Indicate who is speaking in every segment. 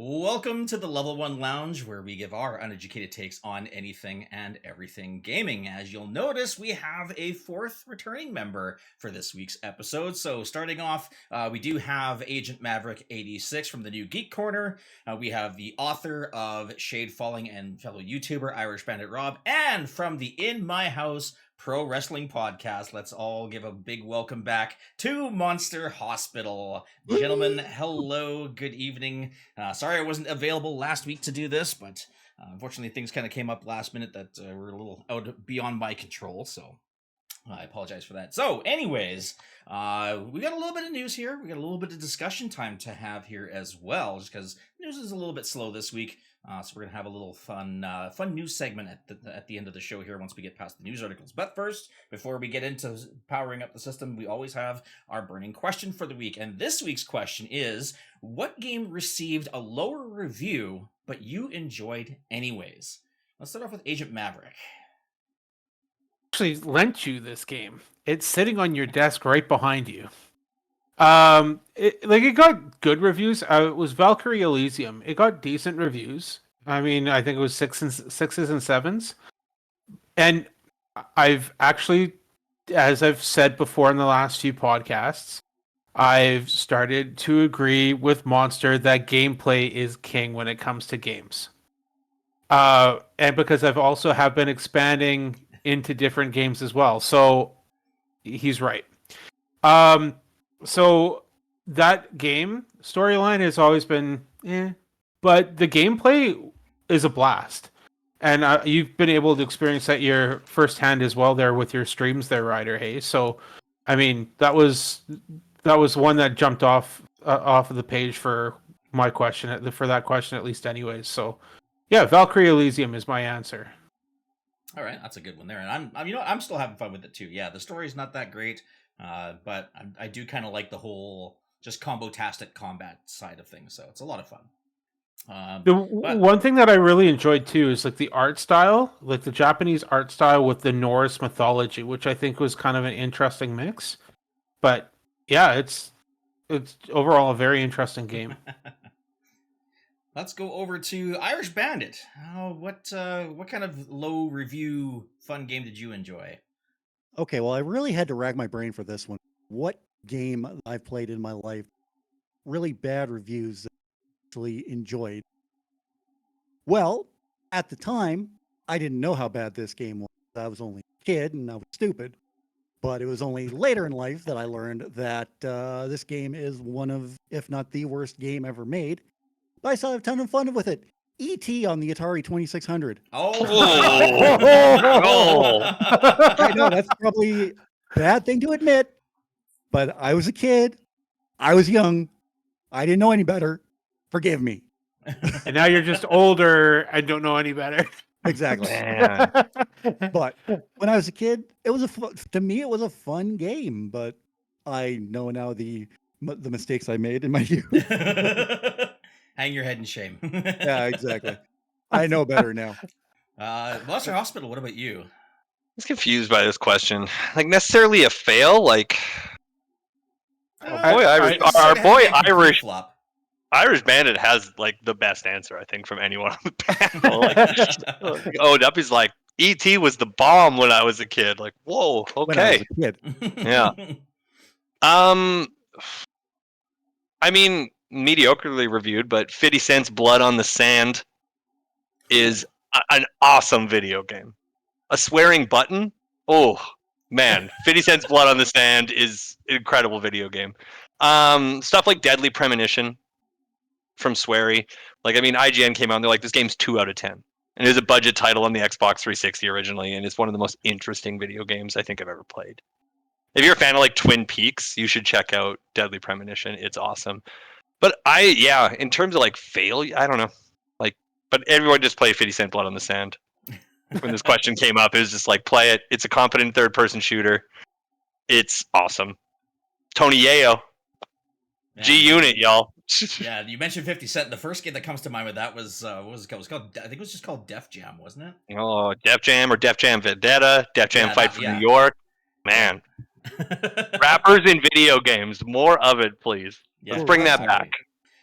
Speaker 1: Welcome to the Level 1 Lounge, where we give our uneducated takes on anything and everything gaming. As you'll notice, we have a fourth returning member for this week's episode. So starting off, we do have Agent Maverick 86 from the New Geek Corner. We have the author of Shade Falling and fellow YouTuber Irish Bandit Rob. And from the In My House Pro Wrestling Podcast, let's all give a big welcome back to Monster Hospital. Gentlemen, hello, good evening. Sorry I wasn't available last week to do this, but unfortunately things kind of came up last minute that were a little out beyond my control, so I apologize for that. So anyways, we got a little bit of news here. We got a little bit of discussion time to have here as well, just because news is a little bit slow this week. So we're gonna have a little fun news segment at the end of the show here once we get past the news articles. But first, before we get into powering up the system, we always have our burning question for the week. And this week's question is: what game received a lower review but you enjoyed anyways? Let's start off with Agent Maverick.
Speaker 2: Actually lent you this game. It's sitting on your desk right behind you. It got good reviews. It was Valkyrie Elysium. It got decent reviews. I mean, I think it was sixes and sevens. And I've actually, as I've said before in the last few podcasts, I've started to agree with Monster that gameplay is king when it comes to games. And because I've also have been expanding into different games as well. So he's right. So that game storyline has always been but the gameplay is a blast. And you've been able to experience that your firsthand as well there with your streams there, Ryder. Hey, so I mean that was one that jumped off of the page for my question, for that question at least, anyways. So yeah, Valkyrie Elysium is my answer.
Speaker 1: All right, that's a good one there, and I'm still having fun with it too. Yeah, the story's not that great, but I do kind of like the whole just combo-tastic combat side of things, so it's a lot of fun.
Speaker 2: One thing that I really enjoyed too is like the art style, like the Japanese art style with the Norse mythology, which I think was kind of an interesting mix. But yeah, it's overall a very interesting game.
Speaker 1: Let's go over to Irish Bandit. What kind of low review fun game did you enjoy?
Speaker 3: Okay, well, I really had to rack my brain for this one. What game I've played in my life, really bad reviews that I actually enjoyed? Well, at the time, I didn't know how bad this game was. I was only a kid and I was stupid. But it was only later in life that I learned that this game is one of, if not the worst game ever made. But I still have a ton of fun with it. E.T. on the Atari 2600.
Speaker 1: Oh!
Speaker 3: I know, that's probably a bad thing to admit, but I was a kid. I was young. I didn't know any better. Forgive me.
Speaker 2: And now you're just older and don't know any better.
Speaker 3: Exactly. But when I was a kid, it was to me it was a fun game, but I know now the mistakes I made in my youth.
Speaker 1: Hang your head in shame.
Speaker 3: Yeah, exactly. I know better now.
Speaker 1: Monster Hospital, what about you?
Speaker 4: I was confused by this question. Like, necessarily a fail? Like, our boy Irish Bandit has like the best answer, I think, from anyone on the panel. Duppy's like, E.T. was the bomb when I was a kid. Like, whoa, okay.
Speaker 3: When I was a kid.
Speaker 4: Yeah. I mean, mediocrely reviewed, but 50 Cent's Blood on the Sand is an awesome video game. A swearing button? Oh, man. 50 Cent's Blood on the Sand is an incredible video game. Stuff like Deadly Premonition from Swery. Like, I mean, IGN came out and they're like, this game's 2 out of 10. And it was a budget title on the Xbox 360 originally, and it's one of the most interesting video games I think I've ever played. If you're a fan of like Twin Peaks, you should check out Deadly Premonition. It's awesome. But in terms of like failure, I don't know. Like, but everyone just play 50 Cent Blood on the Sand. When this question came up, it was just like, play it. It's a competent third-person shooter. It's awesome. Tony Yayo. Yeah. G-Unit, y'all.
Speaker 1: Yeah, you mentioned 50 Cent. The first game that comes to mind with that was, what was it called? It was called, I think it was just called Def Jam, wasn't it?
Speaker 4: Oh, Def Jam or Def Jam Vendetta, Def Jam Fight for New York. Man. Rappers in video games. More of it, please. Yeah, let's bring that back.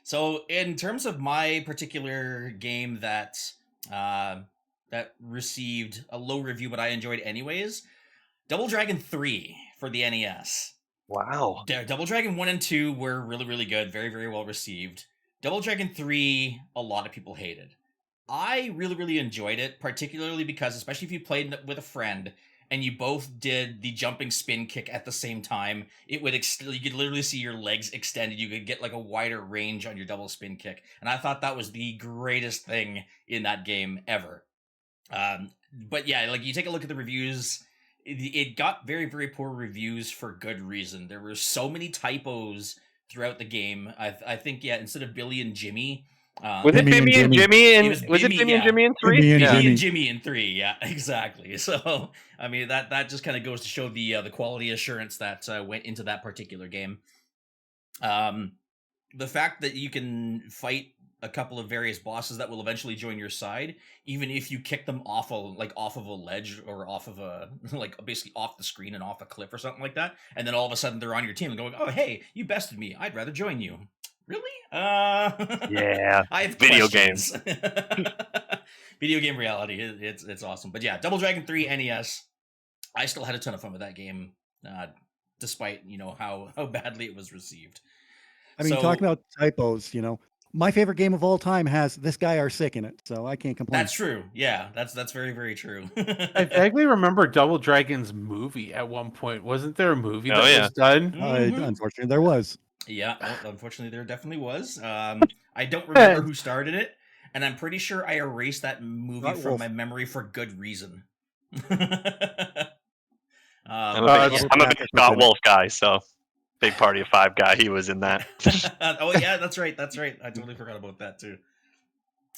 Speaker 1: So, in terms of my particular game that that received a low review, but I enjoyed anyways, Double Dragon 3 for the NES.
Speaker 4: Wow.
Speaker 1: Double Dragon 1 and 2 were really, really good, very, very well received. Double Dragon 3, a lot of people hated. I really, really enjoyed it, particularly because, especially if you played with a friend and you both did the jumping spin kick at the same time, it would you could literally see your legs extended. You could get like a wider range on your double spin kick, and I thought that was the greatest thing in that game ever. But yeah, like you take a look at the reviews, it got very, very poor reviews for good reason. There were so many typos throughout the game. I think instead of Billy and Jimmy.
Speaker 4: Was it Bimmy and Jimmy? And was it Bimmy and Jimmy in 3?
Speaker 1: Bimmy and Jimmy in 3, yeah, exactly. So, I mean, that just kind of goes to show the quality assurance that went into that particular game. The fact that you can fight a couple of various bosses that will eventually join your side, even if you kick them off of a ledge or off of a basically off the screen and off a cliff or something like that, and then all of a sudden they're on your team and going, "Oh, hey, you bested me. I'd rather join you." Really?
Speaker 4: Yeah.
Speaker 1: I have
Speaker 4: video
Speaker 1: questions.
Speaker 4: games.
Speaker 1: Video game reality. It's awesome. But yeah, Double Dragon 3 NES. I still had a ton of fun with that game, despite how badly it was received.
Speaker 3: I mean, talking about typos, my favorite game of all time has "this guy are sick" in it, so I can't complain.
Speaker 1: That's true. Yeah, that's very, very true.
Speaker 2: I vaguely remember Double Dragon's movie at one point. Wasn't there a movie that was done?
Speaker 3: Unfortunately, there was.
Speaker 1: Yeah, well, unfortunately, there definitely was. I don't remember who started it, and I'm pretty sure I erased that movie from my memory for good reason.
Speaker 4: I'm a big Scott Wolf guy, so Big Party of Five guy. He was in that.
Speaker 1: Oh yeah, that's right. I totally forgot about that too.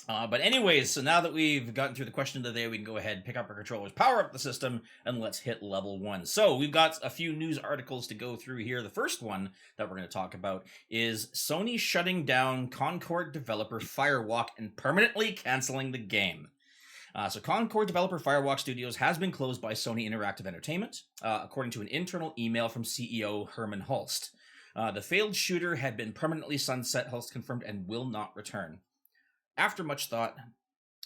Speaker 1: But anyways, so now that we've gotten through the question of the day, we can go ahead, pick up our controllers, power up the system, and let's hit level 1. So we've got a few news articles to go through here. The first one that we're going to talk about is Sony shutting down Concord developer Firewalk and permanently canceling the game. So Concord developer Firewalk Studios has been closed by Sony Interactive Entertainment, according to an internal email from CEO Herman Hulst. The failed shooter had been permanently sunset, Hulst confirmed, and will not return. After much thought,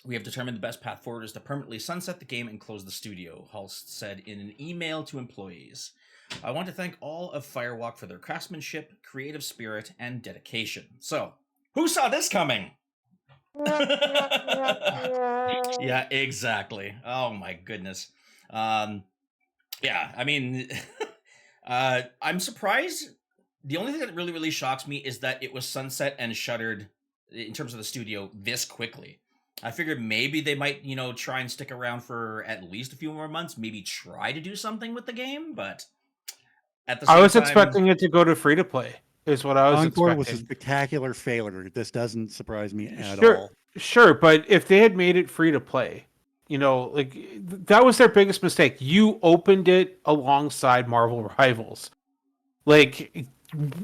Speaker 1: we have determined the best path forward is to permanently sunset the game and close the studio, Hulst said in an email to employees. I want to thank all of Firewalk for their craftsmanship, creative spirit, and dedication. So, who saw this coming? Yeah, exactly. Oh my goodness. Yeah, I mean, I'm surprised. The only thing that really, really shocks me is that it was sunset and shuttered in terms of the studio this quickly. I figured maybe they might, try and stick around for at least a few more months, maybe try to do something with the game, but at the same time...
Speaker 2: I was expecting it to go to free to play, is what I was expecting.
Speaker 3: Concord was a spectacular failure. This doesn't surprise me at all.
Speaker 2: Sure, but if they had made it free to play, that was their biggest mistake. You opened it alongside Marvel Rivals.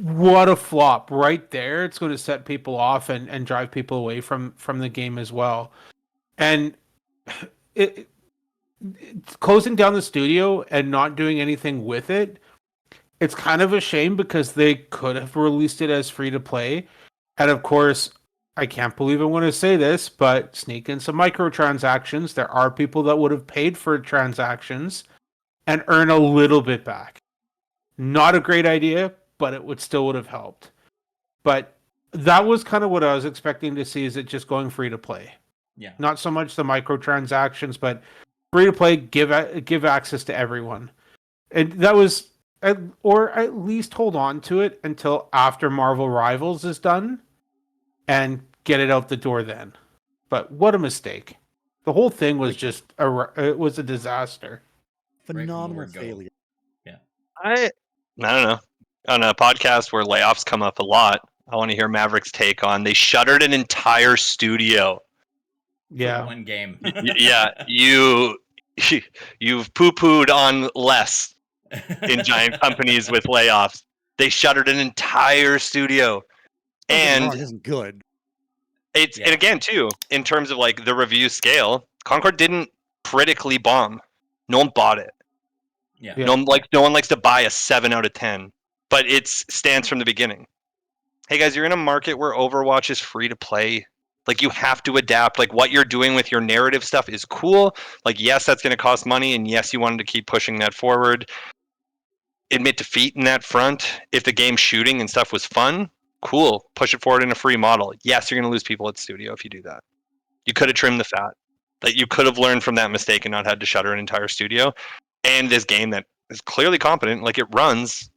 Speaker 2: What a flop right there. It's going to set people off and drive people away from the game as well. And closing down the studio and not doing anything with it, it's kind of a shame because they could have released it as free to play. And of course, I can't believe I'm going to say this, but sneak in some microtransactions. There are people that would have paid for transactions and earn a little bit back. Not a great idea, but it would have helped. But that was kind of what I was expecting to see, is it just going free to play.
Speaker 1: Yeah. Not
Speaker 2: so much the microtransactions, but free to play, give access to everyone. And that was, or at least hold on to it until after Marvel Rivals is done and get it out the door then. But what a mistake. The whole thing was just, it was a disaster.
Speaker 3: Phenomenal failure.
Speaker 1: Yeah.
Speaker 4: I don't know. On a podcast where layoffs come up a lot, I want to hear Maverick's take on they shuttered an entire studio.
Speaker 2: Yeah.
Speaker 1: For one game.
Speaker 4: Yeah, you've poo-pooed on less in giant companies with layoffs. They shuttered an entire studio. And
Speaker 3: it isn't good.
Speaker 4: And again too, in terms of the review scale, Concord didn't critically bomb. No one bought it.
Speaker 1: Yeah.
Speaker 4: No one likes to buy a 7 out of 10. But it's stands from the beginning. hey guys, you're in a market where Overwatch is free to play. Like, you have to adapt. Like, what you're doing with your narrative stuff is cool. Like, yes, that's going to cost money, and yes, you wanted to keep pushing that forward. Admit defeat in that front. If the game shooting and stuff was fun, cool. Push it forward in a free model. Yes, you're going to lose people at the studio if you do that. You could have trimmed the fat. Like, you could have learned from that mistake and not had to shutter an entire studio. And this game that is clearly competent, like, it runs.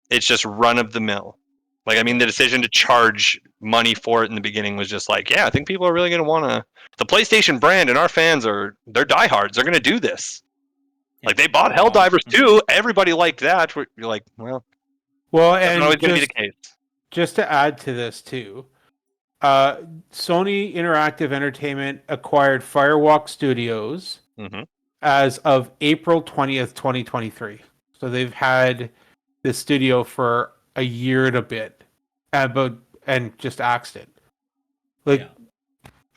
Speaker 4: It's just run of the mill. Like, I mean, the decision to charge money for it in the beginning was just like, yeah, I think people are really going to want to. The PlayStation brand and our fans they're diehards. They're going to do this. Like, they bought Helldivers too. Everybody liked that. You're like, well, that's not always going to be the case.
Speaker 2: Just to add to this too, Sony Interactive Entertainment acquired Firewalk Studios as of April 20th, 2023. So they've had this studio for a year and a bit, and just axed it. Like,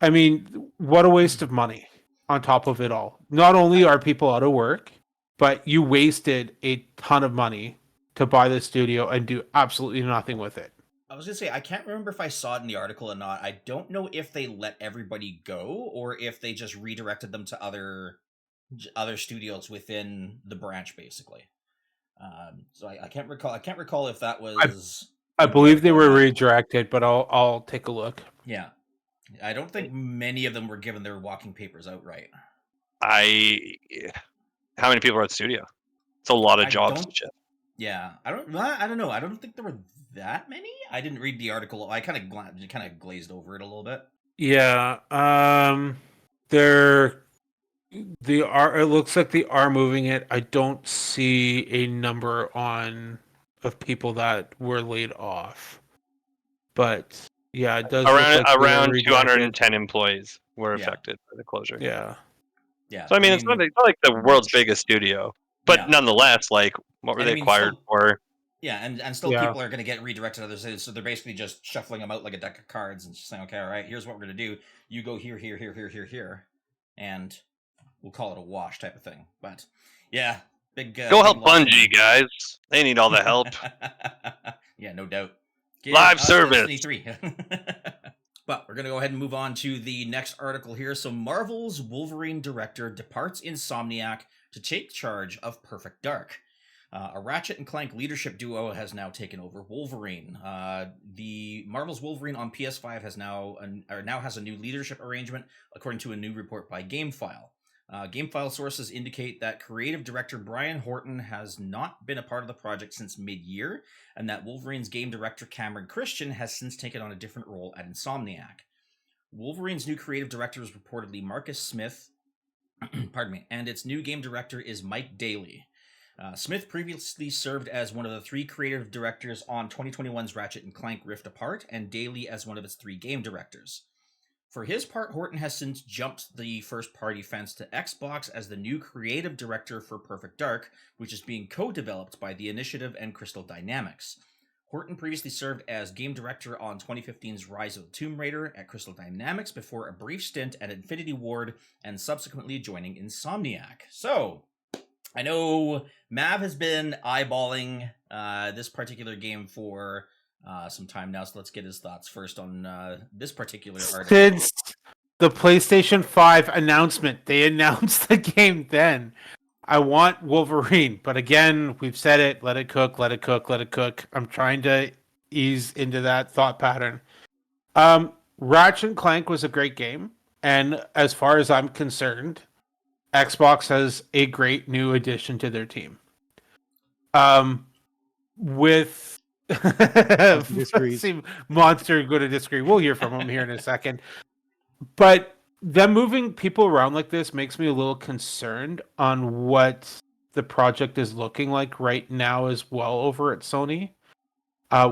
Speaker 2: I mean, what a waste of money on top of it all. Not only are people out of work, but you wasted a ton of money to buy the studio and do absolutely nothing with it.
Speaker 1: I was going to say, I can't remember if I saw it in the article or not. I don't know if they let everybody go or if they just redirected them to other studios within the branch, basically. So I can't recall. I can't recall if that was.
Speaker 2: I believe they were redirected, but I'll take a look.
Speaker 1: Yeah, I don't think many of them were given their walking papers outright.
Speaker 4: How many people are at the studio? It's a lot of jobs and shit.
Speaker 1: Yeah, I don't know. I don't think there were that many. I didn't read the article. I kind of glazed over it a little bit.
Speaker 2: Yeah, it looks like they are moving it. I don't see a number of people that were laid off, but yeah, it does
Speaker 4: around 210 employees were affected by the closure.
Speaker 2: Yeah.
Speaker 4: So I mean, it's not like the world's biggest studio, but nonetheless, like, what were they acquired for?
Speaker 1: Yeah, and still people are going to get redirected to other cities, so they're basically just shuffling them out like a deck of cards and just saying, okay, all right, here's what we're going to do. You go here, here, here, here, here, here, and we'll call it a wash type of thing. But yeah,
Speaker 4: go help Bungie, guys. They need all the help.
Speaker 1: Yeah, no doubt.
Speaker 4: Live service.
Speaker 1: But we're going to go ahead and move on to the next article here. So Marvel's Wolverine director departs Insomniac to take charge of Perfect Dark. A Ratchet and Clank leadership duo has now taken over Wolverine. The Marvel's Wolverine on PS5 now has a new leadership arrangement, according to a new report by GameFile. GameFile sources indicate that creative director Brian Horton has not been a part of the project since mid-year, and that Wolverine's game director Cameron Christian has since taken on a different role at Insomniac. Wolverine's new creative director is reportedly Marcus Smith, pardon me, and its new game director is Mike Daly. Smith previously served as one of the 3 creative directors on 2021's Ratchet and Clank Rift Apart, and Daly as one of its 3 game directors. For his part, Horton has since jumped the first-party fence to Xbox as the new creative director for Perfect Dark, which is being co-developed by The Initiative and Crystal Dynamics. Horton previously served as game director on 2015's Rise of the Tomb Raider at Crystal Dynamics before a brief stint at Infinity Ward and subsequently joining Insomniac. So, I know Mav has been eyeballing this particular game for some time now, so let's get his thoughts first on this particular article.
Speaker 2: Since the PlayStation 5 announcement, they announced the game then. I want Wolverine, but again, we've said it, let it cook, let it cook, let it cook. I'm trying to ease into that thought pattern. Ratchet and Clank was a great game, and as far as I'm concerned, Xbox has a great new addition to their team. With Monster going to disagree. We'll hear from him here in a second. But them moving people around like this makes me a little concerned on what the project is looking like right now as well over at Sony.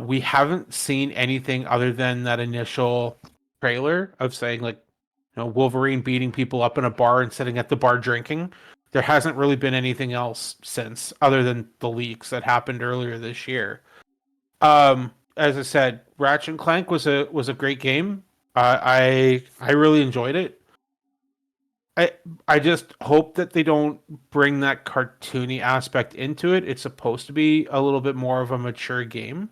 Speaker 2: We haven't seen anything other than that initial trailer of saying, like, Wolverine beating people up in a bar and sitting at the bar drinking. There hasn't really been anything else since, other than the leaks that happened earlier this year. As I said, Ratchet and Clank was a great game. I really enjoyed it. I just hope that they don't bring that cartoony aspect into it. It's supposed to be a little bit more of a mature game.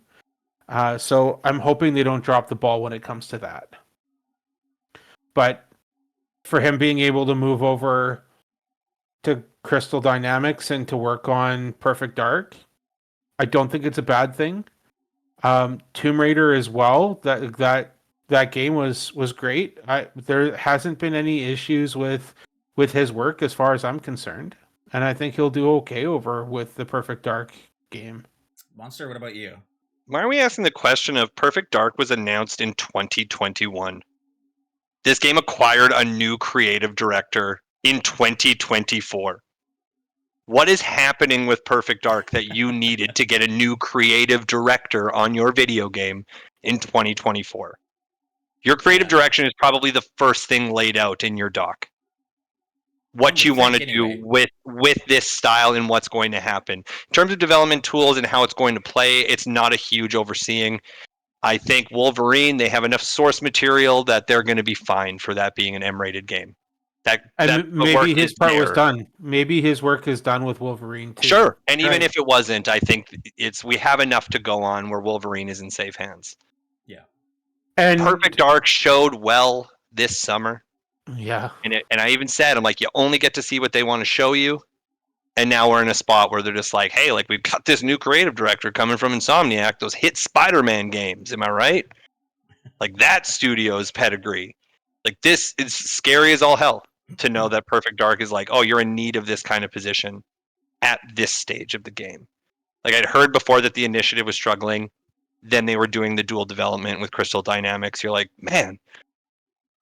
Speaker 2: So I'm hoping they don't drop the ball when it comes to that. But for him being able to move over to Crystal Dynamics and to work on Perfect Dark, I don't think it's a bad thing. Tomb Raider as well. That game was great. There hasn't been any issues with his work as far as I'm concerned, and I think he'll do okay over with the Perfect Dark game.
Speaker 1: Monster, what about you?
Speaker 4: Why are we asking the question of Perfect Dark was announced in 2021? This game acquired a new creative director in 2024. What is happening with Perfect Dark that you needed to get a new creative director on your video game in 2024? Your creative direction is probably the first thing laid out in your doc. What you want to do with this style and what's going to happen. In terms of development tools and how it's going to play, it's not a huge overseeing. I think Wolverine, they have enough source material that they're going to be fine for that being an M-rated game.
Speaker 2: Maybe his part was done. Maybe his work is done with Wolverine too.
Speaker 4: Sure, and even if it wasn't, I think we have enough to go on where Wolverine is in safe hands.
Speaker 1: Yeah,
Speaker 2: and
Speaker 4: Perfect Dark showed well this summer.
Speaker 2: Yeah,
Speaker 4: and I even said, I'm like, you only get to see what they want to show you, and now we're in a spot where they're just like, hey, like we've got this new creative director coming from Insomniac, those hit Spider-Man games. Am I right? Like that studio's pedigree. Like this is scary as all hell to know that Perfect Dark is like, oh, you're in need of this kind of position at this stage of the game. Like I'd heard before that the initiative was struggling. Then they were doing the dual development with Crystal Dynamics. You're like, man,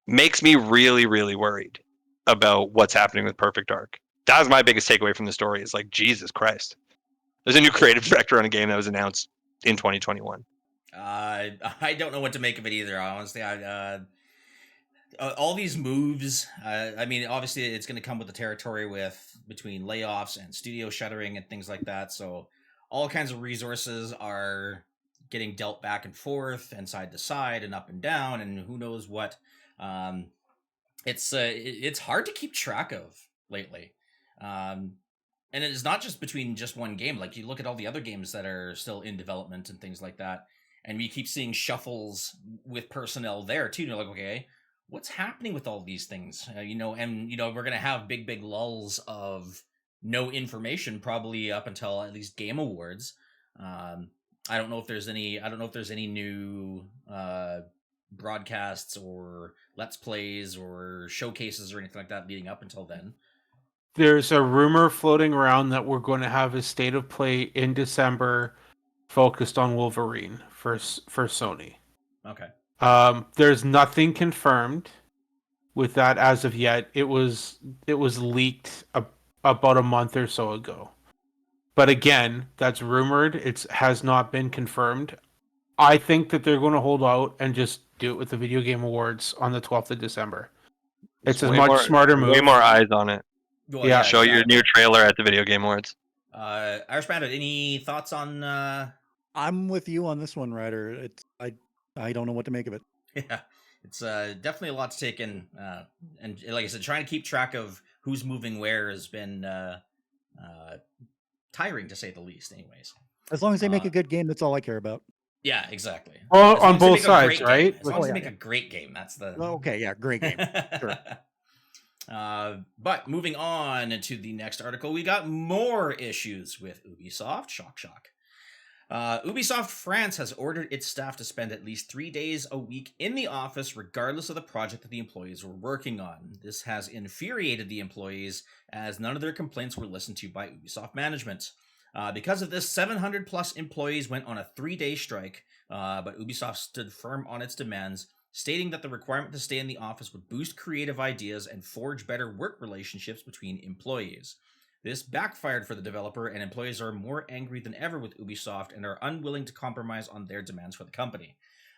Speaker 4: makes me really, really worried about what's happening with Perfect Dark. That was my biggest takeaway from the story is like, Jesus Christ. There's a new creative director on a game that was announced in 2021.
Speaker 1: I don't know what to make of it either, honestly. All these moves, I mean, obviously it's going to come with the territory between layoffs and studio shuttering and things like that. So all kinds of resources are getting dealt back and forth and side to side and up and down and who knows what. It's hard to keep track of lately. And it's not just between just one game. Like you look at all the other games that are still in development and things like that. And we keep seeing shuffles with personnel there too. And you're like, okay, what's happening with all these things? We're going to have big lulls of no information probably up until at least Game Awards. I don't know if there's any new broadcasts or let's plays or showcases or anything like that leading up until then.
Speaker 2: There's a rumor floating around that we're going to have a state of play in December focused on Wolverine for Sony.
Speaker 1: Okay.
Speaker 2: There's nothing confirmed with that as of yet. It was leaked about a month or so ago. But again, that's rumored. It has not been confirmed. I think that they're going to hold out and just do it with the Video Game Awards on the 12th of December. It's a much smarter move.
Speaker 4: Way more eyes on it.
Speaker 1: Well,
Speaker 2: yeah,
Speaker 4: show your new trailer at the Video Game Awards.
Speaker 1: Irish Bandit, any thoughts on?
Speaker 3: I'm with you on this one, Ryder. I don't know what to make of it.
Speaker 1: Yeah, it's definitely a lot to take in, and like I said, trying to keep track of who's moving where has been tiring to say the least. Anyways,
Speaker 3: as long as they make a good game, that's all I care about.
Speaker 1: Yeah, exactly.
Speaker 2: Well, on both sides, right?
Speaker 1: As long as they make a great game, that's the.
Speaker 3: Okay, yeah, great game. Sure.
Speaker 1: But moving on to the next article, we got more issues with Ubisoft. Shock. Ubisoft France has ordered its staff to spend at least 3 days a week in the office, regardless of the project that the employees were working on. This has infuriated the employees, as none of their complaints were listened to by Ubisoft management. Because of this, 700 plus employees went on a 3-day strike, but Ubisoft stood firm on its demands, stating that the requirement to stay in the office would boost creative ideas and forge better work relationships between employees. This backfired for the developer, and employees are more angry than ever with Ubisoft and are unwilling to compromise on their demands for the company.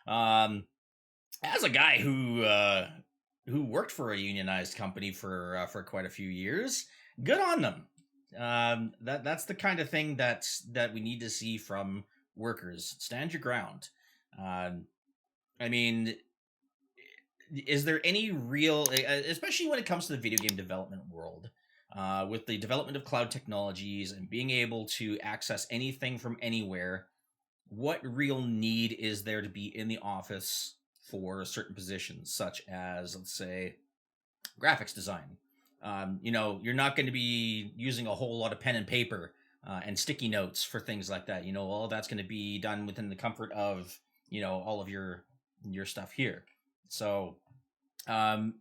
Speaker 1: As a guy who worked for a unionized company for quite a few years, good on them. That's the kind of thing that we need to see from workers. Stand your ground. I mean, is there any real, especially when it comes to the video game development world, with the development of cloud technologies and being able to access anything from anywhere, what real need is there to be in the office for certain positions, such as, let's say, graphics design. You're not going to be using a whole lot of pen and paper and sticky notes for things like that. All that's going to be done within the comfort of all of your stuff here. So I'm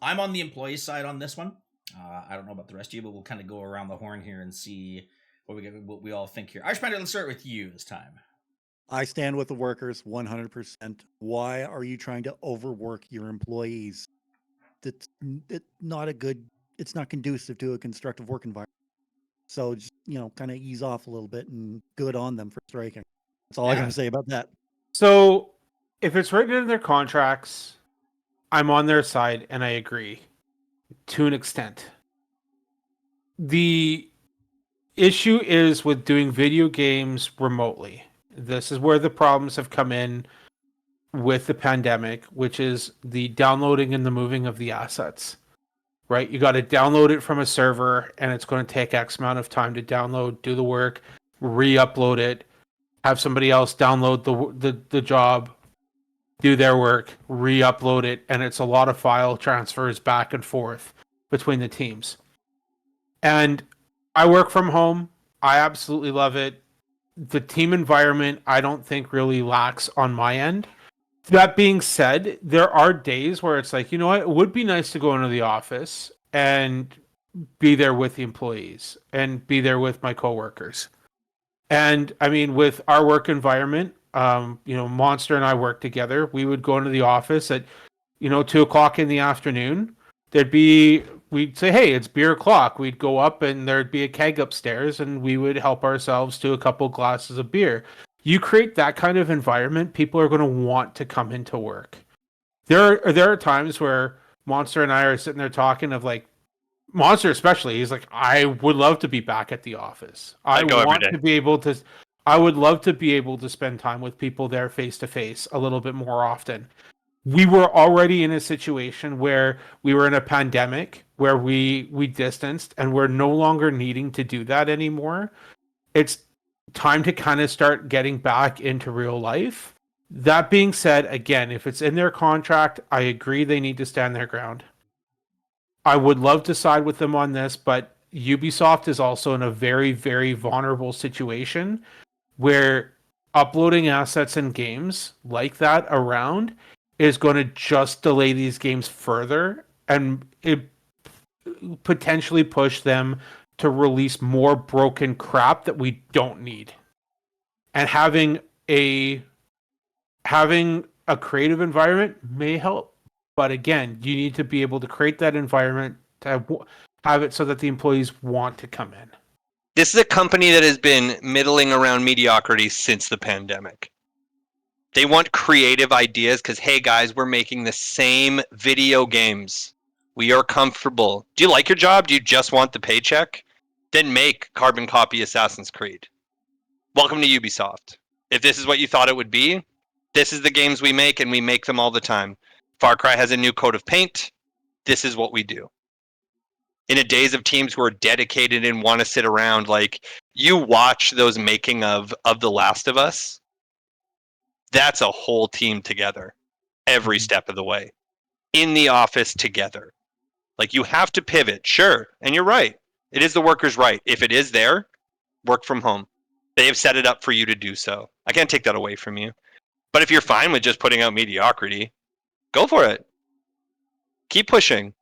Speaker 1: on the employee side on this one. I don't know about the rest of you, but we'll kind of go around the horn here and see what we all think here. Archpander, let's start with you this time.
Speaker 3: I stand with the workers 100%. Why are you trying to overwork your employees? It's not a good, it's not conducive to a constructive work environment. So just, kind of ease off a little bit, and good on them for striking. That's all I got to say about that.
Speaker 2: So if it's written in their contracts, I'm on their side and I agree to an extent. The issue is with doing video games remotely. This is where the problems have come in with the pandemic, which is the downloading and the moving of the assets, right? You got to download it from a server and it's going to take X amount of time to download, do the work, re-upload it, have somebody else download the job, do their work, re-upload it, and it's a lot of file transfers back and forth between the teams. And I work from home. I absolutely love it. The team environment, I don't think really lacks on my end. That being said, there are days where it's like, it would be nice to go into the office and be there with the employees and be there with my coworkers. And I mean, with our work environment, Monster and I work together. We would go into the office at, 2:00 in the afternoon. We'd say, hey, it's beer o'clock. We'd go up and there'd be a keg upstairs and we would help ourselves to a couple glasses of beer. You create that kind of environment, people are going to want to come into work. There are times where Monster and I are sitting there talking of like, Monster especially, he's like, I would love to be back at the office. I would love to be able to spend time with people there face to face a little bit more often. We were already in a situation where we were in a pandemic where we distanced and we're no longer needing to do that anymore. It's time to kind of start getting back into real life. That being said, again, if it's in their contract, I agree they need to stand their ground. I would love to side with them on this, but Ubisoft is also in a very, very vulnerable situation where uploading assets and games like that around is going to just delay these games further and it potentially push them to release more broken crap that we don't need. And having a creative environment may help. But again, you need to be able to create that environment to have it so that the employees want to come in.
Speaker 4: This is a company that has been middling around mediocrity since the pandemic. They want creative ideas because, hey guys, we're making the same video games. We are comfortable. Do you like your job? Do you just want the paycheck? Then make carbon copy Assassin's Creed. Welcome to Ubisoft. If this is what you thought it would be, this is the games we make and we make them all the time. Far Cry has a new coat of paint. This is what we do. In a days of teams who are dedicated and want to sit around, like you watch those making of The Last of Us, that's a whole team together every step of the way in the office together. Like you have to pivot, sure. And you're right. It is the worker's right. If it is there, work from home. They have set it up for you to do so. I can't take that away from you. But if you're fine with just putting out mediocrity, go for it. Keep pushing.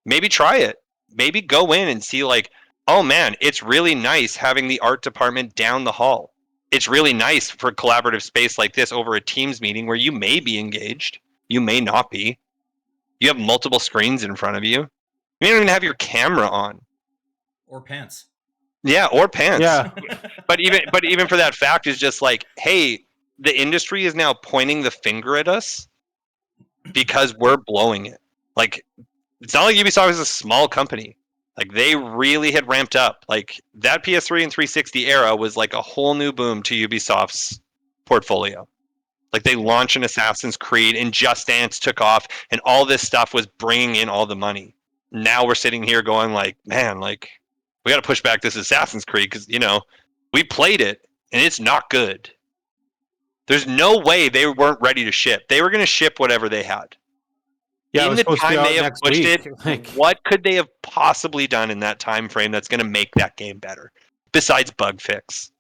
Speaker 4: Maybe try it. Maybe go in and see like, oh man, it's really nice having the art department down the hall. It's really nice for collaborative space like this over a Teams meeting where you may be engaged. You may not be. You have multiple screens in front of you. You don't even have your camera on.
Speaker 1: Or pants.
Speaker 4: Yeah, or pants.
Speaker 2: Yeah.
Speaker 4: But even for that fact is just like, hey, the industry is now pointing the finger at us because we're blowing it. Like, it's not like Ubisoft is a small company. Like, they really had ramped up. Like, that PS3 and 360 era was like a whole new boom to Ubisoft's portfolio. Like, they launched an Assassin's Creed and Just Dance took off and all this stuff was bringing in all the money. Now we're sitting here going like, man, like, we got to push back this Assassin's Creed because, we played it and it's not good. There's no way they weren't ready to ship. They were going to ship whatever they had.
Speaker 2: Yeah, it
Speaker 4: in
Speaker 2: was
Speaker 4: the
Speaker 2: supposed to be
Speaker 4: time
Speaker 2: out
Speaker 4: they have
Speaker 2: next
Speaker 4: pushed
Speaker 2: week.
Speaker 4: it,
Speaker 2: Like,
Speaker 4: what could they have possibly done in that time frame that's going to make that game better? Besides bug fix.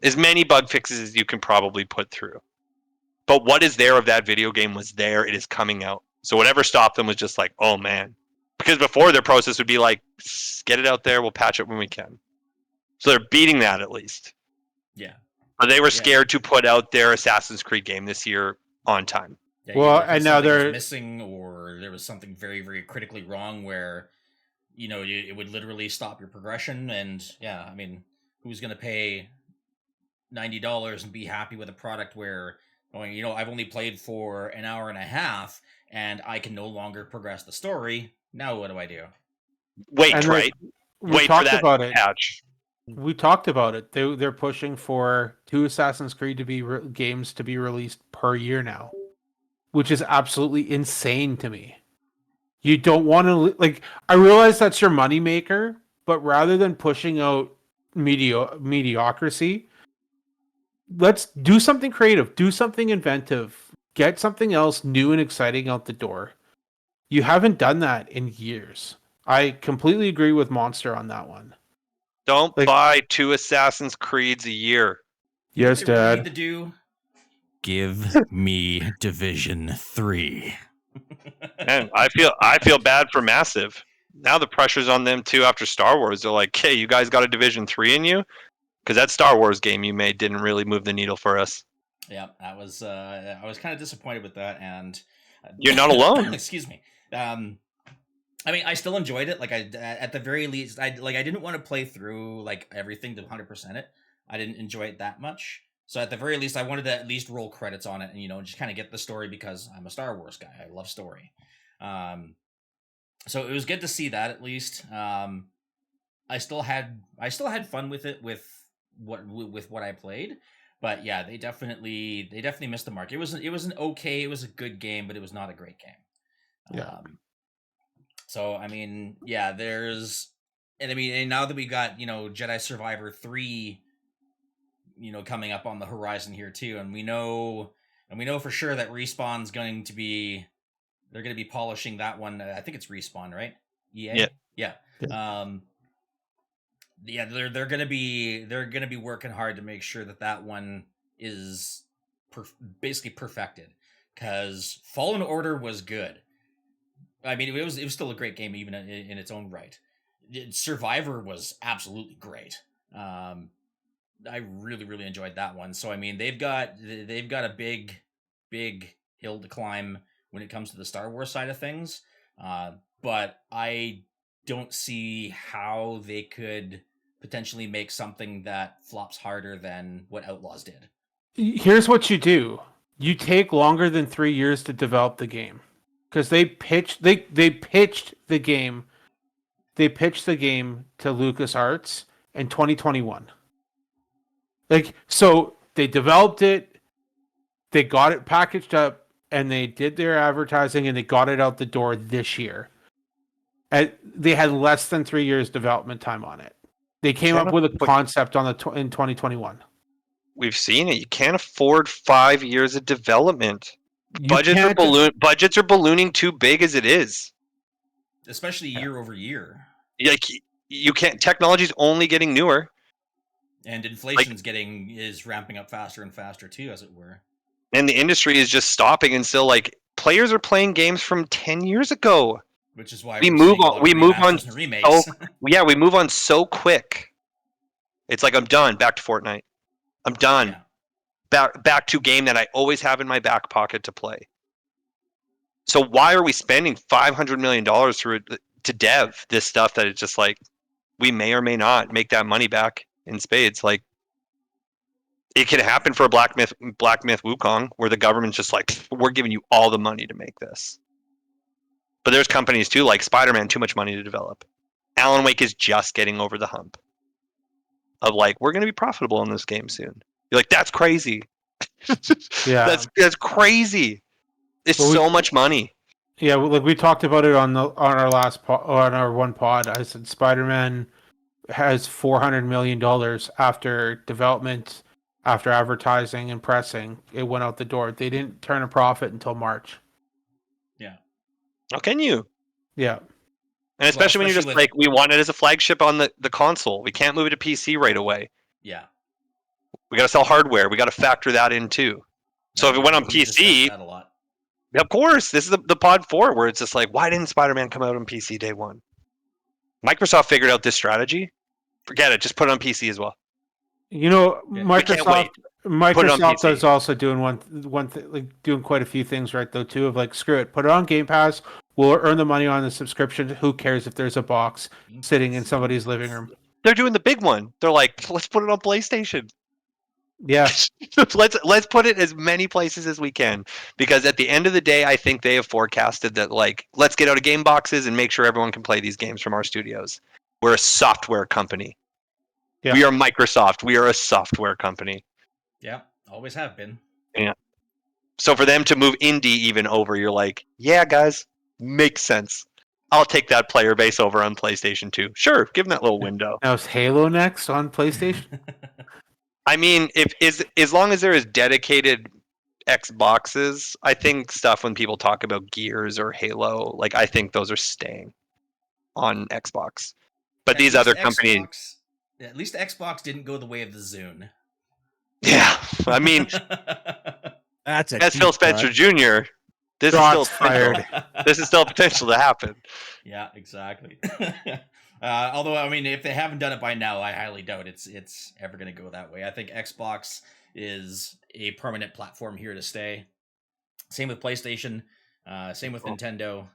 Speaker 4: As many bug fixes as you can probably put through. But what is there of that video game was there. It is coming out. So whatever stopped them was just like, oh man. Because before their process would be like, get it out there, we'll patch it when we can. So they're beating that at least.
Speaker 1: Yeah.
Speaker 4: But they were scared to put out their Assassin's Creed game this year on time.
Speaker 1: Yeah,
Speaker 2: well,
Speaker 1: either 'cause
Speaker 2: and now
Speaker 1: something was
Speaker 2: they're
Speaker 1: missing, or there was something very, very critically wrong where, it would literally stop your progression. And yeah, I mean, who's going to pay $90 and be happy with a product where, I've only played for an hour and a half and I can no longer progress the story. Now what do I do?
Speaker 4: Wait,
Speaker 2: and
Speaker 4: right?
Speaker 2: we
Speaker 4: Wait for
Speaker 2: talked
Speaker 4: that
Speaker 2: about it.
Speaker 4: patch.
Speaker 2: We talked about it. They're pushing for 2 Assassin's Creed to be games to be released per year now, which is absolutely insane to me. You don't want to like. I realize that's your moneymaker, but rather than pushing out mediocrity, let's do something creative, do something inventive, get something else new and exciting out the door. You haven't done that in years. I completely agree with Monster on that one.
Speaker 4: Don't buy 2 Assassin's Creeds a year.
Speaker 2: Yes,
Speaker 1: What they really need
Speaker 2: Dad.
Speaker 1: to do? Give me Division 3.
Speaker 4: And I feel bad for Massive. Now the pressure's on them too after Star Wars. They're like, hey, you guys got a Division 3 in you? Because that Star Wars game you made didn't really move the needle for us.
Speaker 1: Yeah, that was I was kind of disappointed with that, and
Speaker 4: you're not alone.
Speaker 1: Excuse me. I mean, I still enjoyed it. Like, at the very least, I didn't want to play through like everything to 100% it. I didn't enjoy it that much. So at the very least, I wanted to at least roll credits on it and just kind of get the story, because I'm a Star Wars guy. I love story. So it was good to see that at least. I still had fun with it with what I played. But yeah, they definitely missed the mark. It was a good game, but it was not a great game.
Speaker 2: Yeah.
Speaker 1: So I mean, yeah, and now that we got Jedi Survivor 3, coming up on the horizon here too, and we know for sure that Respawn's going to be polishing that one. I think it's Respawn, right? EA? Yeah. Yeah, they're gonna be working hard to make sure that one is basically perfected, because Fallen Order was good. I mean, it was still a great game even in its own right. Survivor was absolutely great. I really, really enjoyed that one. So I mean, they've got a big hill to climb when it comes to the Star Wars side of things. But I don't see how they could potentially make something that flops harder than what Outlaws did.
Speaker 2: Here's what you do. You take longer than 3 years to develop the game. Because they pitched the game to LucasArts in 2021. So they developed it, they got it packaged up, and they did their advertising, and they got it out the door this year. And they had less than 3 years development time on it. They came up with a concept in 2021.
Speaker 4: We've seen it. You can't afford 5 years of development. Budgets are ballooning too big as it is,
Speaker 1: especially year over year.
Speaker 4: Like, you can't. Technology's only getting newer,
Speaker 1: and inflation's is ramping up faster and faster too, as it were.
Speaker 4: And the industry is just stopping, and still, like, players are playing games from 10 years ago.
Speaker 1: Which is why
Speaker 4: we move on. We move on.
Speaker 1: Remakes.
Speaker 4: Yeah, we move on so quick. It's like, I'm done. Back to Fortnite. I'm done.
Speaker 1: Yeah.
Speaker 4: Back to game that I always have in my back pocket to play. So why are we spending $500 million to dev this stuff that it's just like, we may or may not make that money back in spades? Like, it can happen for a Black Myth Wukong, where the government's just like, we're giving you all the money to make this. But there's companies too, like Spider-Man, too much money to develop. Alan Wake is just getting over the hump of like, we're going to be profitable in this game soon. You're like, that's crazy.
Speaker 2: Yeah,
Speaker 4: that's crazy. It's so much money.
Speaker 2: Yeah, like we talked about it on our one pod. I said Spider-Man has $400 million after development After advertising and pressing, it went out the door. They didn't turn a profit until March.
Speaker 1: Yeah.
Speaker 4: How can you?
Speaker 2: Yeah.
Speaker 4: And especially when you're just
Speaker 1: with-
Speaker 4: like, we want it as a flagship on the console. We can't move it to PC right away.
Speaker 1: Yeah.
Speaker 4: We got to sell hardware. We got to factor that in too. So if it went on
Speaker 1: We discussed
Speaker 4: PC,
Speaker 1: that a lot.
Speaker 4: of course, this is the Pod 4 where it's just like, why didn't Spider-Man come out on PC day one? Microsoft figured out this strategy. Forget it. Just put it on PC as well.
Speaker 2: You know,
Speaker 1: Yeah.
Speaker 4: We can't wait.
Speaker 2: Microsoft
Speaker 4: PC.
Speaker 2: is also doing one thing, like doing quite a few things right though too. Of like, screw it, put it on Game Pass. We'll earn the money on the subscription. Who cares if there's a box sitting in somebody's living room?
Speaker 4: They're doing the big one. They're like, let's put it on PlayStation.
Speaker 2: Yeah,
Speaker 4: let's put it as many places as we can, because at the end of the day, I think they have forecasted that, like, let's get out of game boxes and make sure everyone can play these games from our studios. We're a software company.
Speaker 2: Yeah.
Speaker 4: We are Microsoft. We are a software company.
Speaker 1: Yeah, always have been.
Speaker 4: So for them to move indie even over, you're like, yeah, guys, makes sense. I'll take that player base over on PlayStation 2. Sure, give them that little window.
Speaker 2: now is Halo next on PlayStation?
Speaker 4: I mean, if as long as there is dedicated Xboxes, I think stuff when people talk about Gears or Halo, like, I think those are staying on Xbox. But these other companies,
Speaker 1: At least Xbox didn't go the way of the Zune.
Speaker 4: yeah. I mean,
Speaker 3: That's a
Speaker 4: as Phil
Speaker 3: deep
Speaker 4: Spencer
Speaker 3: cut.
Speaker 4: Jr., this
Speaker 2: Shots
Speaker 4: is still potential.
Speaker 2: fired.
Speaker 4: This is still potential to happen.
Speaker 1: Yeah, exactly. Although, I mean, if they haven't done it by now, I highly doubt it's ever going to go that way. I think Xbox is a permanent platform here to stay. Same with PlayStation. Same with Nintendo.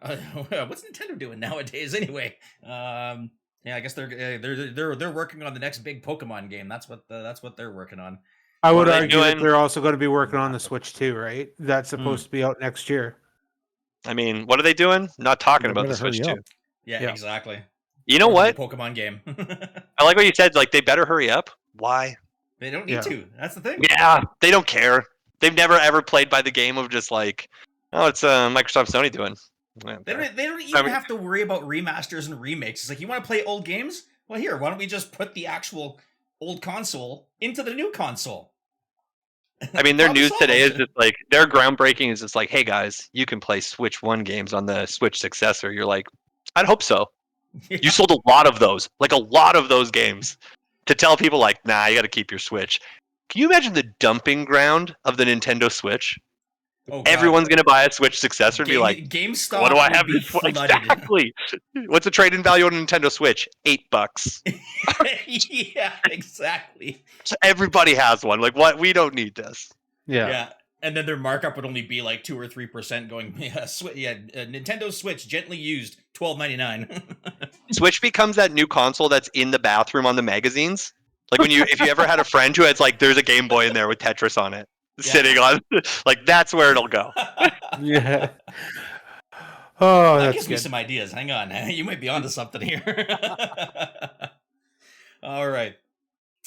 Speaker 1: What's Nintendo doing nowadays, anyway? Yeah, I guess they're working on the next big Pokemon game. That's what they're working on.
Speaker 2: I
Speaker 4: What
Speaker 2: would
Speaker 4: are they
Speaker 2: argue that
Speaker 4: doing?
Speaker 2: they're also going to be working on the Switch too, right? That's supposed to be out next year.
Speaker 4: I mean, what are they doing? Not talking
Speaker 3: They
Speaker 4: about the
Speaker 3: better hurry
Speaker 4: Switch
Speaker 3: up.
Speaker 4: 2.
Speaker 1: Yeah,
Speaker 2: Yeah.
Speaker 1: exactly.
Speaker 4: You know what?
Speaker 1: Pokemon game.
Speaker 4: I like what you said. Like, they better hurry up. Why?
Speaker 1: They don't need
Speaker 2: Yeah.
Speaker 1: to. That's the thing.
Speaker 4: Yeah, they don't care. They've never ever played by the game of just like, oh, it's Microsoft Sony doing.
Speaker 1: They don't even have to worry about remasters and remakes. It's like, you want to play old games? Well, here, why don't we just put the actual old console into the new console?
Speaker 4: I mean, their
Speaker 1: Problem
Speaker 4: news today is
Speaker 1: solved.
Speaker 4: just like, their groundbreaking is just like, hey guys, you can play Switch 1 games on the Switch successor. You're like, I'd hope so.
Speaker 1: Yeah.
Speaker 4: You sold a lot of those, like a lot of those games, to tell people like, nah, you got to keep your Switch. Can you imagine the dumping ground of the Nintendo Switch?
Speaker 1: Oh, God.
Speaker 4: Everyone's gonna buy a Switch successor and be like,
Speaker 1: GameStop
Speaker 4: what do I
Speaker 1: would
Speaker 4: have
Speaker 1: be
Speaker 4: this for?
Speaker 1: flooded.
Speaker 4: Exactly. What's the trade-in value on a Nintendo Switch? $8.
Speaker 1: Yeah, exactly.
Speaker 4: So everybody has one. Like, what? We don't need this.
Speaker 1: Yeah. And then their markup would only be like 2 or 3% going, Nintendo Switch, gently used, $12.99.
Speaker 4: Switch becomes that new console that's in the bathroom on the magazines. Like if you ever had a friend who has like, there's a Game Boy in there with Tetris on it, sitting on, like, that's where it'll go.
Speaker 2: Yeah. Oh,
Speaker 1: That
Speaker 2: that's
Speaker 1: gives me
Speaker 2: good.
Speaker 1: some ideas. Hang on. You might be onto something here. All right.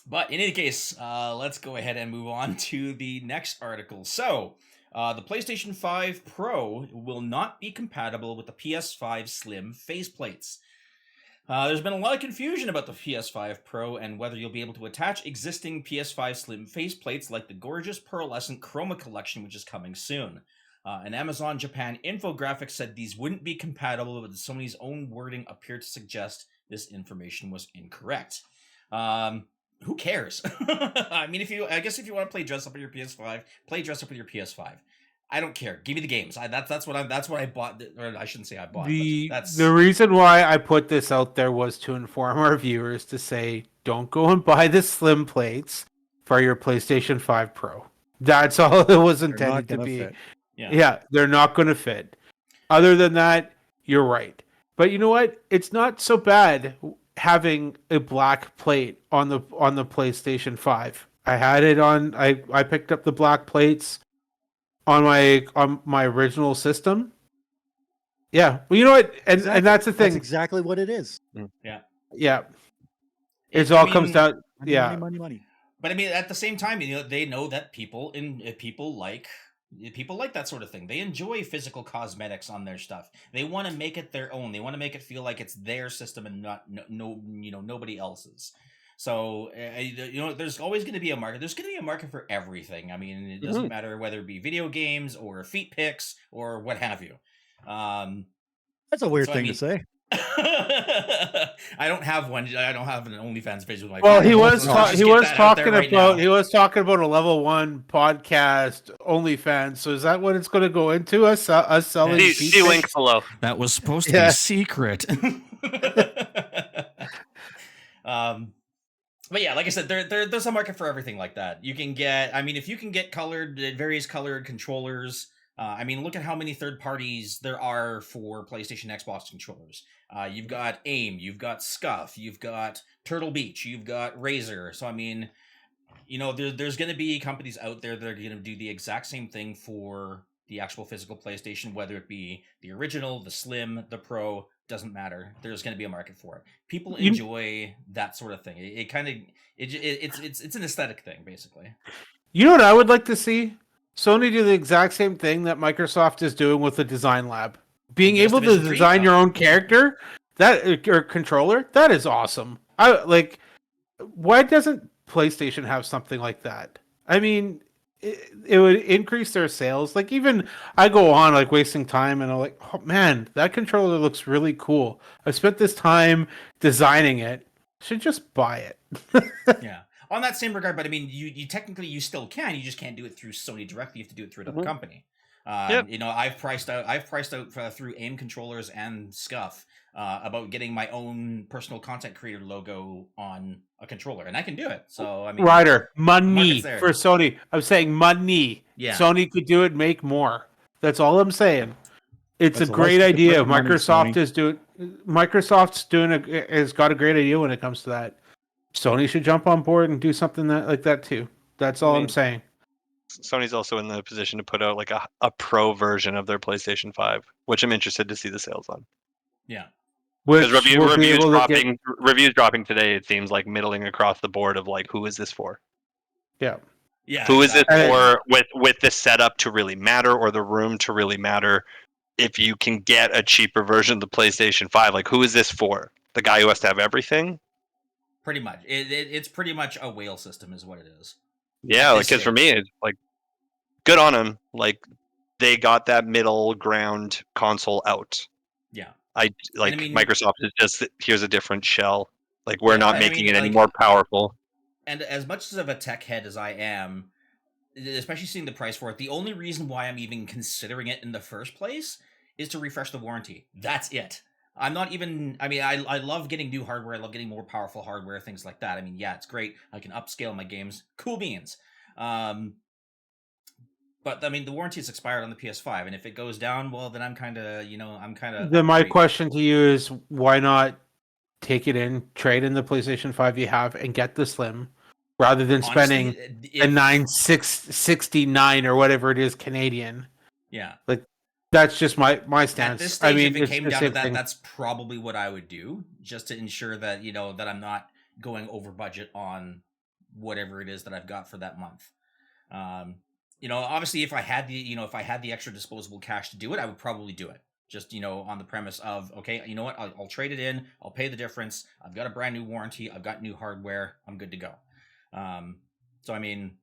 Speaker 1: But in any case, let's go ahead and move on to the next article. So, the PlayStation 5 Pro will not be compatible with the PS5 Slim faceplates. There's been a lot of confusion about the PS5 Pro and whether you'll be able to attach existing PS5 Slim faceplates like the gorgeous pearlescent Chroma collection, which is coming soon. An Amazon Japan infographic said these wouldn't be compatible, but Sony's own wording appeared to suggest this information was incorrect. Who cares? I mean, I guess if you want to play dress up with your PS5, play dress up with your PS5. I don't care. Give me the games. That's what I bought. Or I shouldn't say I bought.
Speaker 2: The reason why I put this out there was to inform our viewers to say, don't go and buy the Slim plates for your PlayStation 5 Pro. That's all it was
Speaker 3: They're not
Speaker 2: intended to
Speaker 3: gonna
Speaker 2: be.
Speaker 3: fit.
Speaker 2: Yeah, they're not going to fit. Other than that, you're right. But you know what? It's not so bad having a black plate on the PlayStation 5. I had it on. I picked up the black plates on my original system. Yeah, well, you know what? And that's the thing.
Speaker 3: That's exactly what it is.
Speaker 2: Yeah, it all comes down.
Speaker 3: Money,
Speaker 2: Yeah,
Speaker 3: money.
Speaker 1: But I mean, at the same time, they know that people like that sort of thing. They enjoy physical cosmetics on their stuff. They want to make it their own. They want to make it feel like it's their system and not nobody else's. So there's always going to be a market. There's going to be a market for everything. I mean, it doesn't matter whether it be video games or feet pics or what have you.
Speaker 3: That's a weird
Speaker 1: so,
Speaker 3: thing to say.
Speaker 1: I don't have one. I don't have an OnlyFans page with my.
Speaker 2: Well,
Speaker 1: feet.
Speaker 2: he was
Speaker 1: Let's just get that out there right now.
Speaker 2: he was talking about a level 1 podcast OnlyFans. So is that what it's going to go into? Us selling?
Speaker 4: See link below.
Speaker 1: That was supposed to be secret. But yeah, like I said, there's a market for everything like that. You can get, I mean, if you can get various colored controllers, I mean, look at how many third parties there are for PlayStation, Xbox controllers. You've got AIM, you've got Scuff, you've got Turtle Beach, you've got Razer. So I mean, there's going to be companies out there that are going to do the exact same thing for the actual physical PlayStation, whether it be the original, the Slim, the Pro. Doesn't matter. There's going to be a market for it. People enjoy that sort of thing. It's an aesthetic thing, basically.
Speaker 2: You know what I would like to see? Sony do the exact same thing that Microsoft is doing with the Design Lab. Being able to design your own character, or controller, that is awesome. Why doesn't PlayStation have something like that? I mean, it would increase their sales. Like, even I go on like wasting time and I'm like, oh man, that controller looks really cool. I spent this time designing it. Should just buy it.
Speaker 1: Yeah. On that same regard, but I mean, you technically you still can. You just can't do it through Sony directly. You have to do it through another company. I've priced out through AIM controllers and Scuff about getting my own personal content creator logo on a controller, and I can do it. So I mean,
Speaker 2: Ryder, money for Sony. I'm saying money.
Speaker 1: Yeah.
Speaker 2: Sony could do it, make more. That's all I'm saying. It's a great idea. Microsoft has got a great idea when it comes to that. Sony should jump on board and do something like that too. That's all I'm saying.
Speaker 4: Sony's also in the position to put out like a pro version of their PlayStation 5, which I'm interested to see the sales on.
Speaker 1: Yeah.
Speaker 4: Because reviews dropping today, it seems like middling across the board of like, who is this for?
Speaker 2: Yeah.
Speaker 1: Yeah.
Speaker 4: Who is it for with the setup to really matter or the room to really matter? If you can get a cheaper version of the PlayStation 5, like who is this for? The guy who has to have everything?
Speaker 1: Pretty much. It's pretty much a whale system is what it is.
Speaker 4: Yeah, because for me, it's like, good on them. Like, they got that middle ground console out.
Speaker 1: Yeah.
Speaker 4: Microsoft is just, here's a different shell. Like, we're not making it any more powerful.
Speaker 1: And as much of a tech head as I am, especially seeing the price for it, the only reason why I'm even considering it in the first place is to refresh the warranty. That's it. I'm not even, I mean, I love getting new hardware. I love getting more powerful hardware, things like that. I mean, yeah, it's great. I can upscale my games. Cool beans. But I mean, the warranty is expired on the PS5, and if it goes down, well, then I'm kind of.
Speaker 2: Then my question to you is, why not take it in, trade in the PlayStation 5 you have, and get the Slim, rather than spending a $969 or whatever it is Canadian?
Speaker 1: Yeah,
Speaker 2: like that's just my stance.
Speaker 1: At this stage,
Speaker 2: I mean,
Speaker 1: if it came down to that,
Speaker 2: thing.
Speaker 1: That's probably what I would do, just to ensure that that I'm not going over budget on whatever it is that I've got for that month. Obviously, if I had the extra disposable cash to do it, I would probably do it. Just on the premise of, okay, you know what, I'll trade it in, I'll pay the difference. I've got a brand new warranty, I've got new hardware, I'm good to go. So I mean,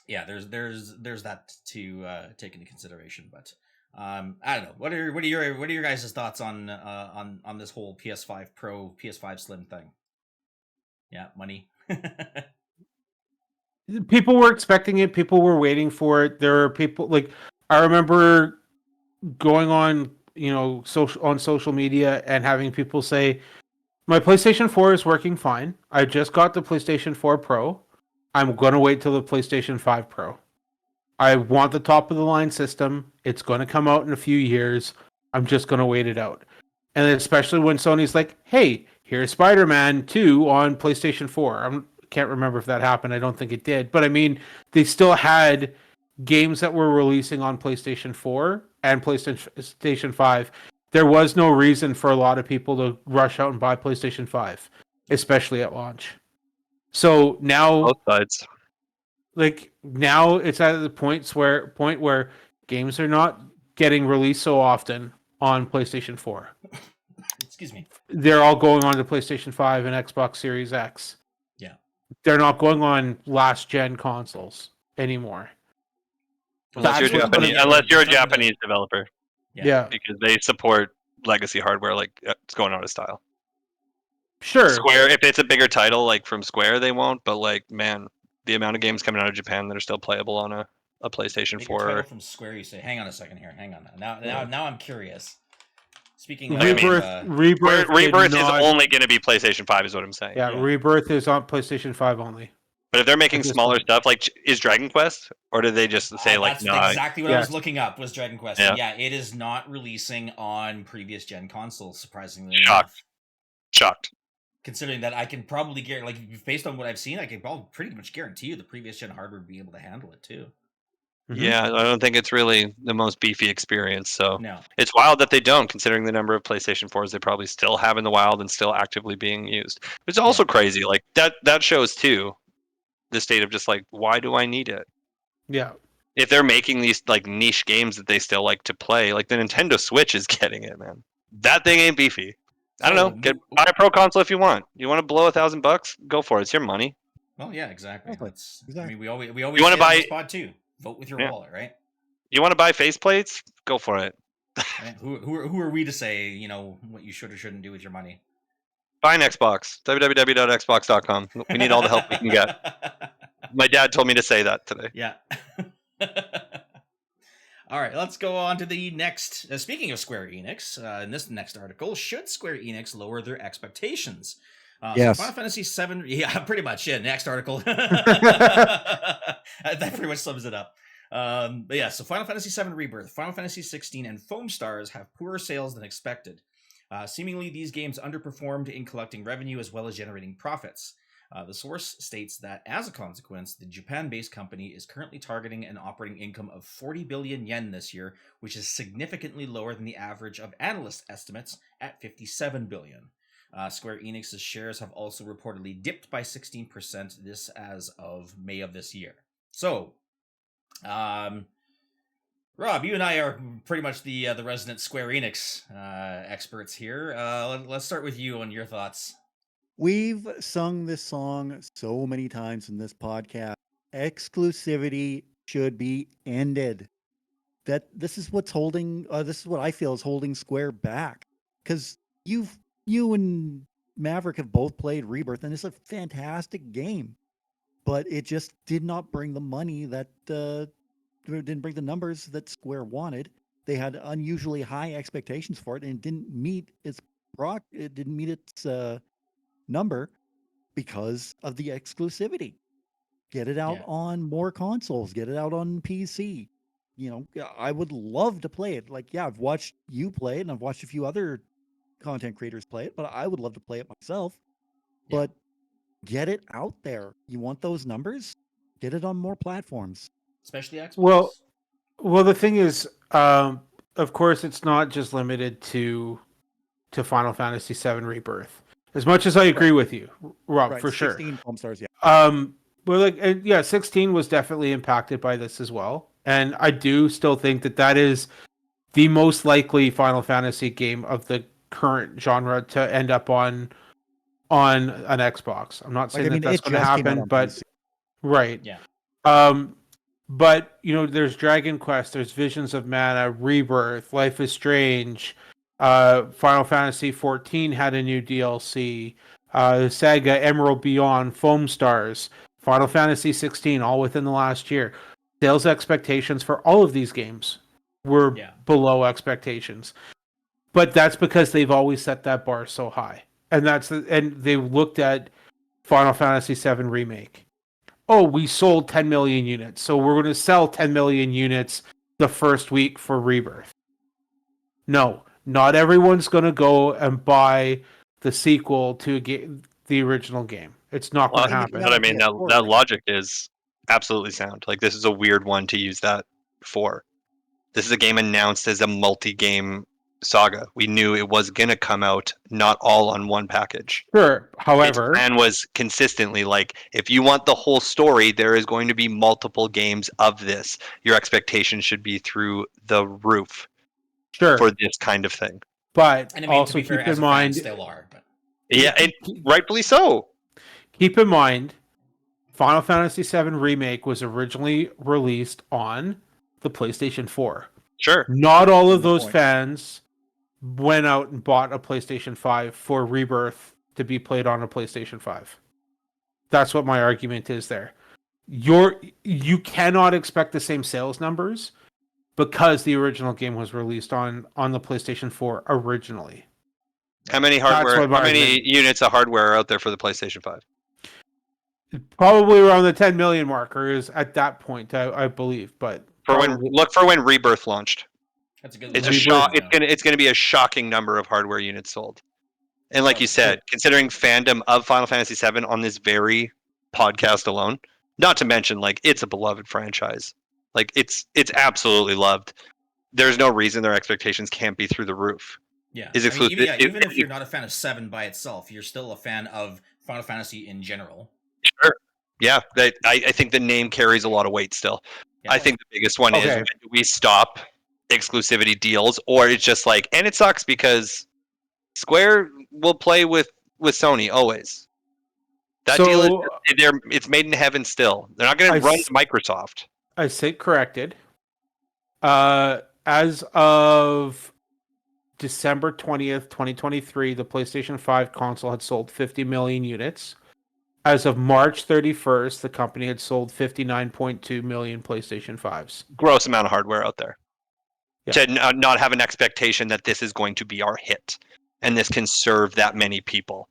Speaker 1: yeah, there's that to take into consideration, but. I don't know. What are your guys' thoughts on this whole PS5 Pro, PS5 Slim thing? Yeah, money.
Speaker 2: People were expecting it. People were waiting for it. There are people I remember going on social media and having people say, "My PlayStation 4 is working fine. I just got the PlayStation 4 Pro. I'm gonna wait till the PlayStation 5 Pro. I want the top of the line system. It's going to come out in a few years. I'm just going to wait it out." And especially when Sony's like, "Hey, here's Spider-Man 2 on PlayStation 4. I can't remember if that happened. I don't think it did. But I mean, they still had games that were releasing on PlayStation 4 and PlayStation 5. There was no reason for a lot of people to rush out and buy PlayStation 5, especially at launch. So now,
Speaker 4: both sides.
Speaker 2: Now it's at the point where games are not getting released so often on PlayStation 4.
Speaker 1: Excuse me.
Speaker 2: They're all going on to PlayStation 5 and Xbox Series X. they're not going on last gen consoles anymore.
Speaker 4: Unless you're
Speaker 2: That's what's
Speaker 4: Japanese,
Speaker 2: gonna-
Speaker 4: unless you're a
Speaker 1: It's not gonna-
Speaker 4: Japanese developer,
Speaker 2: Yeah,
Speaker 4: because they support legacy hardware like it's going out of style.
Speaker 2: sure.
Speaker 4: Square, if it's a bigger title like from Square, they won't. But like, man, the amount of games coming out of Japan that are still playable on a PlayStation
Speaker 1: Bigger title
Speaker 4: 4.
Speaker 1: from Square. You say, hang on a second here. Hang on. Now I'm curious. Speaking of
Speaker 2: Rebirth
Speaker 4: Rebirth
Speaker 2: did
Speaker 4: is
Speaker 2: not-
Speaker 4: only going to be PlayStation 5, is what I'm saying.
Speaker 2: Yeah,
Speaker 1: Yeah.
Speaker 2: Rebirth is on PlayStation 5 only.
Speaker 4: But if they're making
Speaker 2: At this
Speaker 4: smaller
Speaker 2: point.
Speaker 4: stuff, like is Dragon Quest, or did they just say like,
Speaker 1: that's
Speaker 4: no?
Speaker 1: exactly what I was
Speaker 2: Yes.
Speaker 1: looking up was Dragon Quest.
Speaker 4: Yeah.
Speaker 1: And yeah, it is not releasing on previous gen consoles, surprisingly
Speaker 4: Shocked.
Speaker 1: enough.
Speaker 4: Shocked.
Speaker 1: Considering that I can probably based on what I've seen, I can pretty much guarantee you the previous gen hardware would be able to handle it too.
Speaker 2: Mhm.
Speaker 4: Yeah, I don't think it's really the most beefy experience. So
Speaker 1: No.
Speaker 4: it's wild that they don't, considering the number of PlayStation 4s they probably still have in the wild and still actively being used. It's also crazy. Like that shows too the state of just like, why do I need it?
Speaker 2: Yeah.
Speaker 4: If they're making these like niche games that they still like to play, like the Nintendo Switch is getting it, man. That thing ain't beefy. I don't know. Buy a pro console if you want. You want to blow $1,000? Go for it. It's your money.
Speaker 1: Well, yeah, exactly.
Speaker 3: Exactly.
Speaker 1: I mean, we always
Speaker 4: You wanna
Speaker 1: say
Speaker 4: buy-
Speaker 1: on this pod too. Vote with your
Speaker 4: Yeah.
Speaker 1: wallet, right?
Speaker 4: You want to buy faceplates? Go for it.
Speaker 1: Right? Who are we to say what you should or shouldn't do with your money?
Speaker 4: Buy an Xbox. www.xbox.com. We need all the help we can get. My dad told me to say that today.
Speaker 1: Yeah. All right, let's go on to the next. Speaking of Square Enix, in this next article, should Square Enix lower their expectations?
Speaker 3: Yes.
Speaker 1: So Final Fantasy VII. Yeah, pretty much. Yeah, next article. That pretty much sums it up. But yeah, so Final Fantasy VII Rebirth, Final Fantasy 16, and Foam Stars have poorer sales than expected. Seemingly, these games underperformed in collecting revenue as well as generating profits. The source states that, as a consequence, the Japan-based company is currently targeting an operating income of 40 billion yen this year, which is significantly lower than the average of analyst estimates at 57 billion. Square Enix's shares have also reportedly dipped by 16%, this as of May of this year. So, Rob, you and I are pretty much the resident Square Enix experts here. Let's start with you on your thoughts.
Speaker 3: We've sung this song so many times in this podcast. Exclusivity should be ended. This is what's holding. This is what I feel is holding Square back. Because you and Maverick have both played Rebirth, and it's a fantastic game, but it just did not bring the money that didn't bring the numbers that Square wanted. They had unusually high expectations for it, and it didn't meet its number because of the exclusivity. Get it out on more consoles, get it out on PC. I would love to play it. Like, yeah, I've watched you play it and I've watched a few other content creators play it, but I would love to play it myself.
Speaker 1: Yeah.
Speaker 3: But get it out there. You want those numbers? Get it on more platforms.
Speaker 1: Especially Xbox.
Speaker 2: Well, the thing is, of course, it's not just limited to Final Fantasy VII Rebirth. As much as I agree with you, Rob,
Speaker 3: Right,
Speaker 2: for sure.
Speaker 3: 16 Foam Stars, yeah.
Speaker 2: Well, 16 was definitely impacted by this as well, and I do still think that is the most likely Final Fantasy game of the current genre to end up on an Xbox. I'm not saying that's going to happen, but
Speaker 3: PC.
Speaker 2: right,
Speaker 1: Yeah.
Speaker 2: But there's Dragon Quest, there's Visions of Mana, Rebirth, Life is Strange. Final Fantasy 14 had a new DLC. Saga Emerald Beyond, Foam Stars, Final Fantasy 16, all within the last year. Sales expectations for all of these games were below expectations, but that's because they've always set that bar so high, and they looked at Final Fantasy 7 Remake. Oh, we sold 10 million units, so we're going to sell 10 million units the first week for Rebirth. No, not everyone's going to go and buy the sequel to the original game. It's not going to happen.
Speaker 4: But I mean, that logic is absolutely sound. Like, this is a weird one to use that for. This is a game announced as a multi-game saga. We knew it was going to come out not all on one package.
Speaker 2: Sure. However,
Speaker 4: its plan was consistently like, if you want the whole story, there is going to be multiple games of this. Your expectations should be through the roof.
Speaker 2: Sure.
Speaker 4: For this kind of thing.
Speaker 2: But
Speaker 1: and I mean,
Speaker 2: also
Speaker 1: keep in
Speaker 2: mind,
Speaker 1: still are. But.
Speaker 4: Yeah, and rightfully so.
Speaker 2: Keep in mind Final Fantasy VII Remake was originally released on the PlayStation 4.
Speaker 4: Sure.
Speaker 2: Not all of
Speaker 3: Good
Speaker 2: those
Speaker 3: point.
Speaker 2: fans went out and bought a PlayStation 5 for Rebirth to be played on a PlayStation 5. That's what my argument is there. You cannot expect the same sales numbers because the original game was released on the PlayStation 4 originally.
Speaker 4: How many units of hardware are out there for the PlayStation 5?
Speaker 2: Probably around the 10 million marker is at that point, I believe. But
Speaker 4: Look for when Rebirth launched.
Speaker 1: That's a good.
Speaker 4: It's
Speaker 2: Rebirth,
Speaker 4: It's gonna be a shocking number of hardware units sold. And like
Speaker 1: Oh,
Speaker 4: you said, considering fandom of Final Fantasy VII on this very podcast alone, not to mention like it's a beloved franchise. Like it's absolutely loved. There's no reason their expectations can't be through the roof.
Speaker 1: Yeah.
Speaker 4: Is exclusive.
Speaker 1: Even if you're not a fan of 7 by itself, you're still a fan of Final Fantasy in general.
Speaker 4: Sure. Yeah, I think the name carries a lot of weight still.
Speaker 1: Yeah,
Speaker 4: I think the biggest one is
Speaker 2: Okay.
Speaker 4: when do we stop exclusivity deals, or it's just like, and it sucks because Square will play with Sony always. That deal is it's made in heaven still. They're not going to run to Microsoft.
Speaker 2: I say corrected. As of December 20th, 2023, the PlayStation 5 console had sold 50 million units. As of March 31st, the company had sold 59.2 million PlayStation 5s.
Speaker 4: Gross amount of hardware out there.
Speaker 2: Yeah.
Speaker 4: To not have an expectation that this is going to be our hit and this can serve that many people.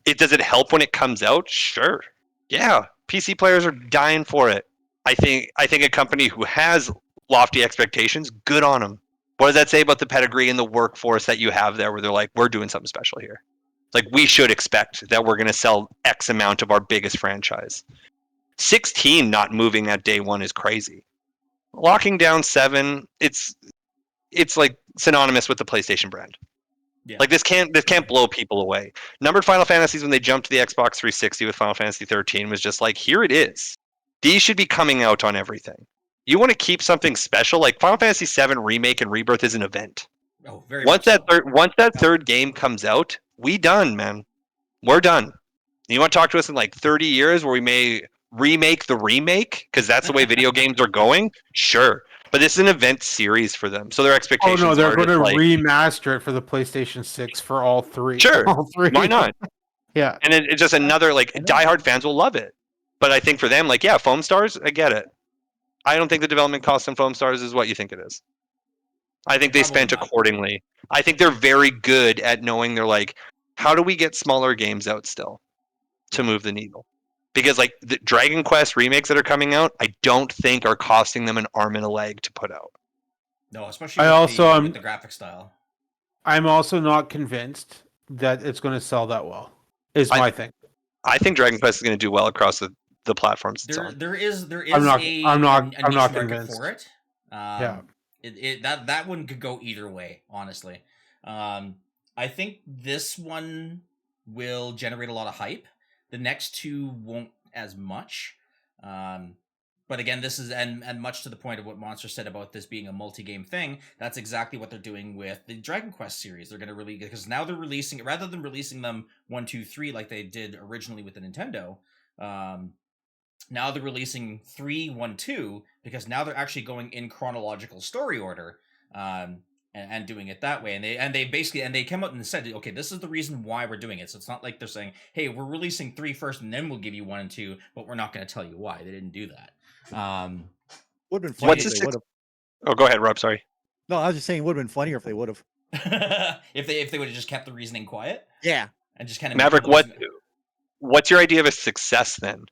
Speaker 4: Does it help when it comes out? Sure. Yeah. PC players are dying for it. I think a company who has lofty expectations, good on them. What does that say about the pedigree and the workforce that you have there where they're like, we're doing something special here? Like, we should expect that we're going to sell X amount of our biggest franchise. 16 not moving at day one is crazy. Locking down 7, it's like synonymous with the PlayStation brand.
Speaker 1: Yeah.
Speaker 4: Like this can't blow people away. Numbered Final Fantasies when they jumped to the Xbox 360 with Final Fantasy 13 was just like, here it is. These should be coming out on everything. You want to keep something special, like Final Fantasy 7 Remake and Rebirth is an event.
Speaker 1: Oh, very
Speaker 4: Once
Speaker 1: much
Speaker 4: that third game comes out, we done, man. We're done. You want to talk to us in like 30 years where we may remake the remake because that's the way video games are going? Sure. But this is an event series for them, so their
Speaker 2: Oh
Speaker 4: expectations
Speaker 2: no, they're
Speaker 4: are
Speaker 2: going to
Speaker 4: like,
Speaker 2: remaster it for the PlayStation 6 for all three.
Speaker 4: Sure.
Speaker 2: All three.
Speaker 4: why not?
Speaker 2: Yeah.
Speaker 4: And it's just another, like, diehard fans will love it. But I think for them, like, yeah, Foam Stars, I get it. I don't think the development cost on Foam Stars is what you think it is. I think they
Speaker 1: Probably
Speaker 4: spent
Speaker 1: not.
Speaker 4: accordingly. I think they're very good at knowing they're like, how do we get smaller games out still to move the needle? Because, like, the Dragon Quest remakes that are coming out, I don't think are costing them an arm and a leg to put out.
Speaker 1: No, especially with the graphic style.
Speaker 2: I'm also not convinced that it's going to sell that well. Is my thing.
Speaker 4: I think Dragon Quest is going to do well across the platforms it's on.
Speaker 1: There is
Speaker 2: I'm not
Speaker 1: niche market
Speaker 2: convinced
Speaker 1: for it.
Speaker 2: Yeah.
Speaker 1: That one could go either way, honestly. I think this one will generate a lot of hype. The next two won't as much. But again, this is and much to the point of what Monster said about this being a multi-game thing, that's exactly what they're doing with the Dragon Quest series. They're going to release, because now they're releasing, rather than releasing them 1, 2, 3 like they did originally with the Nintendo. Now they're releasing 3, 1, 2 because now they're actually going in chronological story order. And doing it that way, and they came out and said, okay, this is the reason why we're doing it. So it's not like they're saying, hey, we're releasing 3 first and then we'll give you 1 and 2, but we're not going to tell you why. They didn't do that.
Speaker 3: Would have been funny
Speaker 4: What's
Speaker 3: if
Speaker 4: the
Speaker 3: they would have.
Speaker 4: Oh, go ahead, Rob. Sorry.
Speaker 3: No, I was just saying it would have been funnier if they would have.
Speaker 1: if they would have just kept the reasoning quiet.
Speaker 3: Yeah.
Speaker 1: And just kind of
Speaker 4: Maverick, what's your idea of a success then?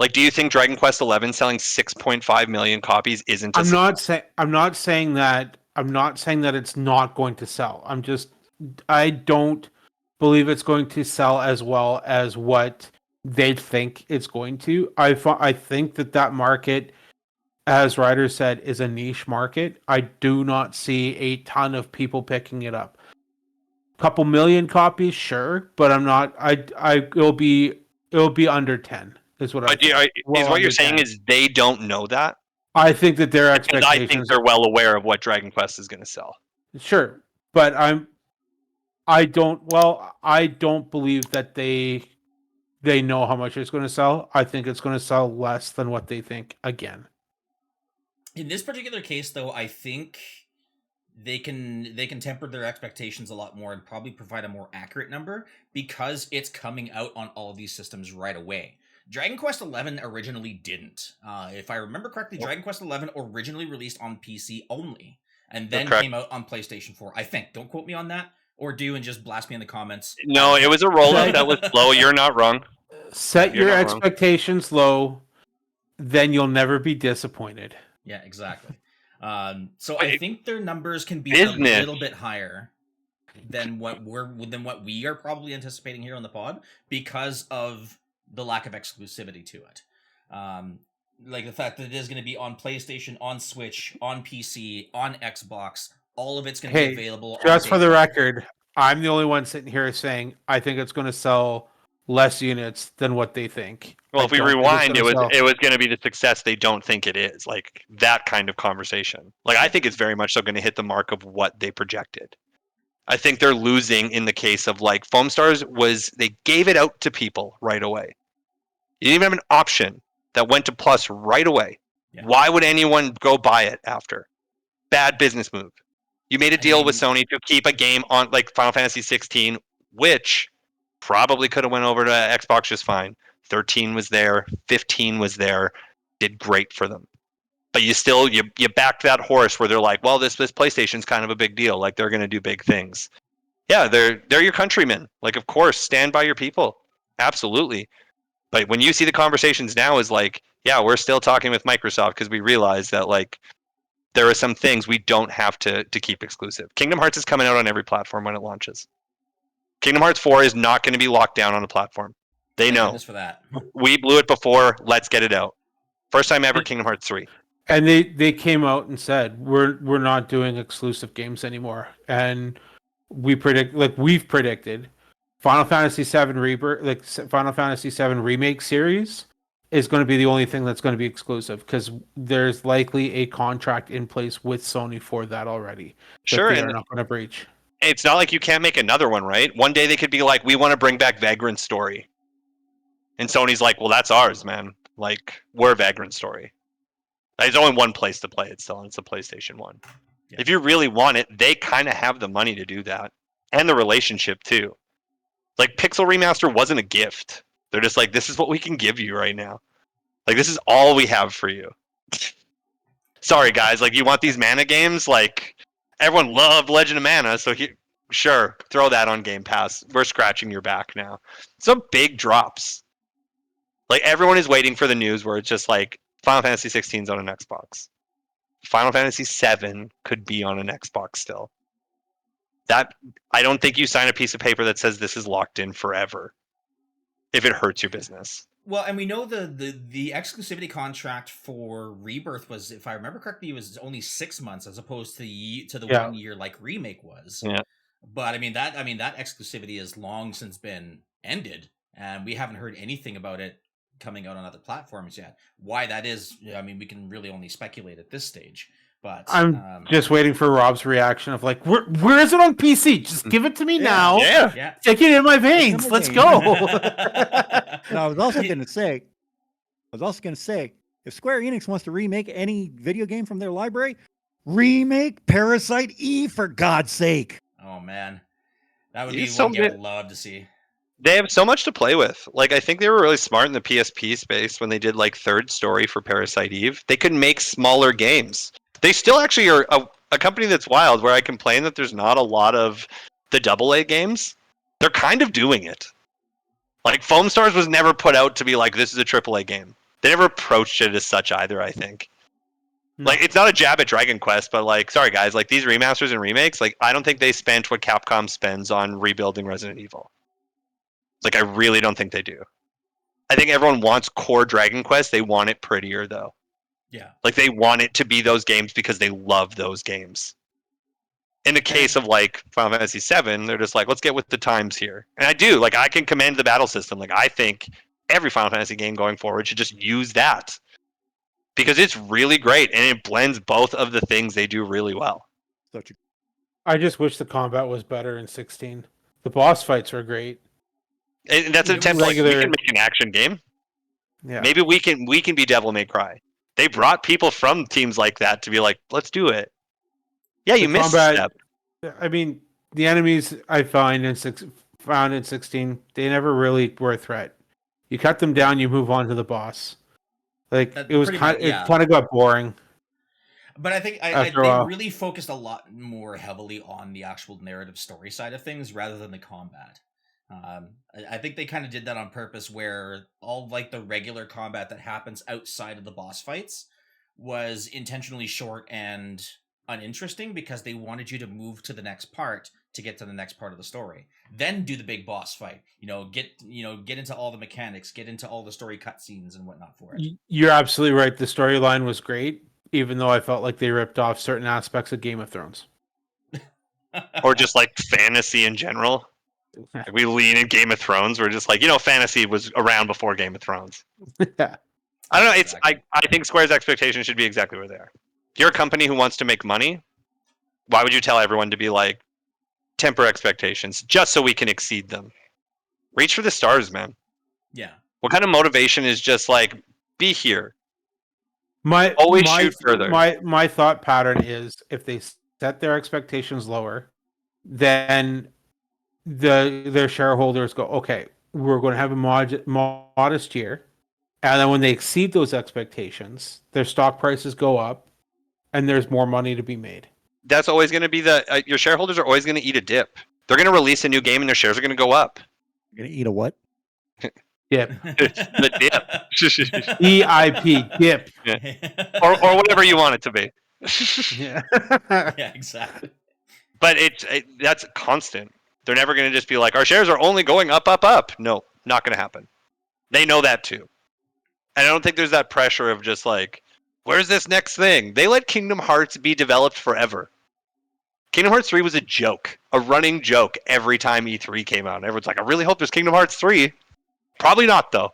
Speaker 4: Like, do you think Dragon Quest XI selling 6.5 million copies isn't?
Speaker 2: I'm not saying that it's not going to sell. I don't believe it's going to sell as well as what they think it's going to. I think that market, as Ryder said, is a niche market. I do not see a ton of people picking it up. Couple million copies, sure, but I'm not. It'll be under 10. Is what
Speaker 4: what you're saying
Speaker 2: 10.
Speaker 4: is they don't know that?
Speaker 2: I think that their
Speaker 4: Because
Speaker 2: expectations.
Speaker 4: I think they're well aware of what Dragon Quest is going to sell.
Speaker 2: Sure, but I don't believe that they they know how much it's going to sell. I think it's going to sell less than what they think again.
Speaker 1: In this particular case, though, I think they can temper their expectations a lot more and probably provide a more accurate number because it's coming out on all of these systems right away. Dragon Quest XI originally didn't. If I remember correctly, Dragon Quest XI originally released on PC only, and then came out on PlayStation 4. I think. Don't quote me on that, or do and just blast me in the comments.
Speaker 4: No, it was a rollout that was low. You're not wrong.
Speaker 2: Set your expectations low, then you'll never be disappointed.
Speaker 1: Yeah, exactly. So I think their numbers can be a little bit higher than what we are probably anticipating here on the pod because of the lack of exclusivity to it. Like the fact that it is going to be on PlayStation, on Switch, on PC, on Xbox, all of it's going to be available.
Speaker 2: Just for the record, I'm the only one sitting here saying I think it's going to sell less units than what they think.
Speaker 4: Well, if we rewind, it was going to be the success they don't think it is. Like that kind of conversation. Like I think it's very much so going to hit the mark of what they projected. I think they're losing in the case of like Foam Stars they gave it out to people right away. You didn't even have an option that went to Plus right away. Yeah. Why would anyone go buy it after? Bad business move. You made a deal with Sony to keep a game on like Final Fantasy 16, which probably could have went over to Xbox just fine. 13 was there, 15 was there, did great for them. But you still you backed that horse where they're like, well, this PlayStation's kind of a big deal. Like they're going to do big things. Yeah, they're your countrymen. Like of course, stand by your people. Absolutely. But when you see the conversations now is like, yeah, we're still talking with Microsoft because we realize that like there are some things we don't have to keep exclusive. Kingdom Hearts is coming out on every platform when it launches. Kingdom Hearts 4 is not going to be locked down on a platform. They know.
Speaker 1: For that.
Speaker 4: We blew it before. Let's get it out. First time ever, Kingdom Hearts 3.
Speaker 2: And they came out and said we're not doing exclusive games anymore. And we've predicted Final Fantasy VII Rebirth, like Final Fantasy VII Remake series, is going to be the only thing that's going to be exclusive because there's likely a contract in place with Sony for that already.
Speaker 4: Sure,
Speaker 2: they're not going to breach.
Speaker 4: It's not like you can't make another one, right? One day they could be like, we want to bring back Vagrant Story. And Sony's like, well, that's ours, man. Like, we're Vagrant Story. There's only one place to play it still, and it's the PlayStation 1. Yeah. If you really want it, they kind of have the money to do that. And the relationship, too. Like, Pixel Remaster wasn't a gift. They're just like, this is what we can give you right now. Like, this is all we have for you. Sorry, guys. Like, you want these Mana games? Like, everyone loved Legend of Mana, so sure, throw that on Game Pass. We're scratching your back now. Some big drops. Like, everyone is waiting for the news where it's just like, Final Fantasy 16 is on an Xbox. Final Fantasy 7 could be on an Xbox still. That I don't think you sign a piece of paper that says this is locked in forever. If it hurts your business.
Speaker 1: Well, and we know the exclusivity contract for Rebirth was, if I remember correctly, it was only 6 months as opposed to the 1 year like Remake was.
Speaker 4: Yeah.
Speaker 1: But I mean that exclusivity has long since been ended, and we haven't heard anything about it coming out on other platforms yet. Why that is, I mean, we can really only speculate at this stage. But
Speaker 2: I'm just waiting for Rob's reaction of like, where is it on PC? Just give it to me now.
Speaker 4: Yeah.
Speaker 2: Take it in my veins. Let's go.
Speaker 3: I was also going to say, if Square Enix wants to remake any video game from their library, remake Parasite Eve for God's sake.
Speaker 1: Oh man, that would be one I'd love to see.
Speaker 4: They have so much to play with. Like, I think they were really smart in the PSP space when they did like Third Story for Parasite Eve. They could make smaller games. They still actually are a company that's wild, where I complain that there's not a lot of the AA games. They're kind of doing it. Like, Foam Stars was never put out to be like, this is a AAA game. They never approached it as such either, I think. Like, it's not a jab at Dragon Quest, but like, sorry guys, like these remasters and remakes, like I don't think they spent what Capcom spends on rebuilding Resident Evil. Like, I really don't think they do. I think everyone wants core Dragon Quest. They want it prettier, though.
Speaker 1: Yeah.
Speaker 4: Like, they want it to be those games because they love those games. In the case of, like, Final Fantasy VII, they're just like, let's get with the times here. And I do. Like, I can commend the battle system. Like, I think every Final Fantasy game going forward should just use that. Because it's really great, and it blends both of the things they do really well.
Speaker 2: I just wish the combat was better in 16. The boss fights were great.
Speaker 4: And that's an
Speaker 1: It
Speaker 4: attempt.
Speaker 1: was-
Speaker 4: Like we
Speaker 2: Regular-
Speaker 4: can make an action game.
Speaker 2: Yeah.
Speaker 4: Maybe we can be Devil May Cry. They brought people from teams like that to be like, let's do it. Yeah, you
Speaker 2: The
Speaker 4: missed a
Speaker 2: combat-
Speaker 4: step.
Speaker 2: I mean, the enemies I found in 16, they never really were a threat. You cut them down, you move on to the boss. Like
Speaker 1: That
Speaker 2: it was
Speaker 1: pretty
Speaker 2: kind,
Speaker 1: much- yeah.
Speaker 2: it kind of got boring.
Speaker 1: But I think
Speaker 2: After a
Speaker 1: they
Speaker 2: while.
Speaker 1: really focused a lot more heavily on the actual narrative story side of things rather than the combat. I think they kind of did that on purpose, where all like the regular combat that happens outside of the boss fights was intentionally short and uninteresting because they wanted you to move to the next part to get to the next part of the story. Then do the big boss fight. Get into all the mechanics, get into all the story cutscenes and whatnot for it.
Speaker 2: You're absolutely right. The storyline was great, even though I felt like they ripped off certain aspects of Game of Thrones.
Speaker 4: Or just like fantasy in general. Like we lean in Game of Thrones. We're just like, fantasy was around before Game of Thrones.
Speaker 2: Yeah.
Speaker 4: I don't know.
Speaker 1: Exactly.
Speaker 4: I think Square's expectations should be exactly where they are. If you're a company who wants to make money, why would you tell everyone to be like, temper expectations just so we can exceed them? Reach for the stars, man.
Speaker 1: Yeah.
Speaker 4: What kind of motivation is just like, be here?
Speaker 2: My
Speaker 4: Always
Speaker 2: my,
Speaker 4: shoot further.
Speaker 2: My thought pattern is if they set their expectations lower, then their shareholders go, okay, we're going to have a modest year, and then when they exceed those expectations, their stock prices go up, and there's more money to be made.
Speaker 4: That's always going to be your shareholders are always going to eat a dip. They're going to release a new game and their shares are going to go up.
Speaker 3: You're gonna eat a what?
Speaker 2: Dip.
Speaker 4: The dip.
Speaker 2: EIP dip.
Speaker 4: or whatever you want it to be.
Speaker 2: Yeah.
Speaker 1: Yeah, exactly.
Speaker 4: But that's constant. They're never going to just be like, our shares are only going up, up, up. No, not going to happen. They know that too. And I don't think there's that pressure of just like, where's this next thing? They let Kingdom Hearts be developed forever. Kingdom Hearts 3 was a joke, a running joke every time E3 came out. Everyone's like, I really hope there's Kingdom Hearts 3. Probably not, though.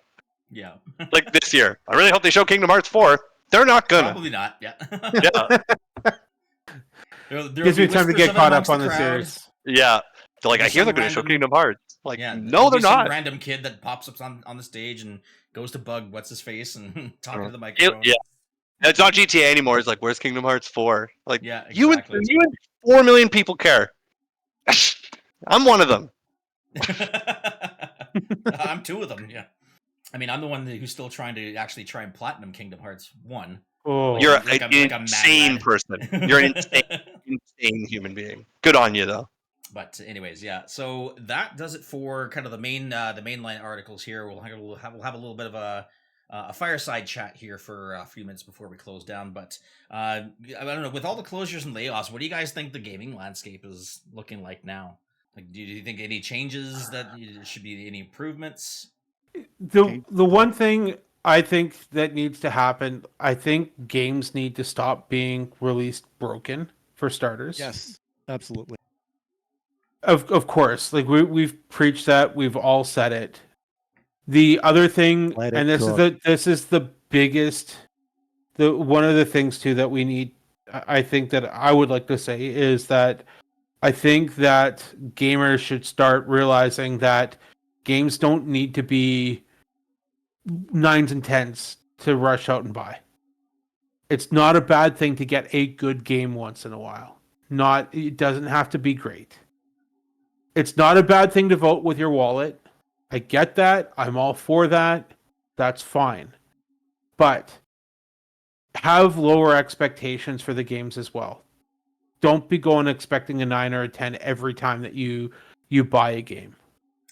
Speaker 1: Yeah.
Speaker 4: Like this year. I really hope they show Kingdom Hearts 4. They're not gonna.
Speaker 1: Probably not. Yeah.
Speaker 4: Yeah.
Speaker 1: There
Speaker 2: Gives me time to get caught up on the series.
Speaker 4: Yeah. They're like, I
Speaker 1: There's
Speaker 4: hear
Speaker 1: some
Speaker 4: they're going to show
Speaker 1: random-
Speaker 4: Kingdom Hearts. Like,
Speaker 1: Yeah.
Speaker 4: no,
Speaker 1: there'll
Speaker 4: they're
Speaker 1: be some
Speaker 4: not.
Speaker 1: random kid that pops up on the stage and goes to bug what's his face and talking to the
Speaker 4: Yeah.
Speaker 1: microphone.
Speaker 4: It's not GTA anymore. It's like, where's Kingdom Hearts 4? Like,
Speaker 1: Yeah,
Speaker 4: you
Speaker 1: exactly.
Speaker 4: and 4 million people care. I'm one of them.
Speaker 1: I'm two of them. Yeah. I mean, I'm the one who's still trying to actually try and platinum Kingdom Hearts 1.
Speaker 2: Oh,
Speaker 4: You're
Speaker 1: Like
Speaker 4: an
Speaker 1: like a
Speaker 4: insane
Speaker 1: madman.
Speaker 4: person. You're an insane human being. Good on you, though.
Speaker 1: But anyways, yeah. So that does it for kind of the mainline articles here. We'll have a little bit of a fireside chat here for a few minutes before we close down. But I don't know, with all the closures and layoffs, what do you guys think the gaming landscape is looking like now? Like, do you think any changes that should be any improvements?
Speaker 2: the one thing I think that needs to happen, I think games need to stop being released broken, for starters.
Speaker 3: Yes, absolutely.
Speaker 2: Of course, like we've preached that, we've all said it. The other thing,
Speaker 3: Let it
Speaker 2: and this
Speaker 3: cook.
Speaker 2: is the biggest, one of the things too that we need, I think that I would like to say is that I think that gamers should start realizing that games don't need to be 9s and 10s to rush out and buy. It's not a bad thing to get a good game once in a while. It doesn't have to be great. It's not a bad thing to vote with your wallet. I get that. I'm all for that. That's fine. But have lower expectations for the games as well. Don't be going expecting a 9 or a 10 every time that you buy a game.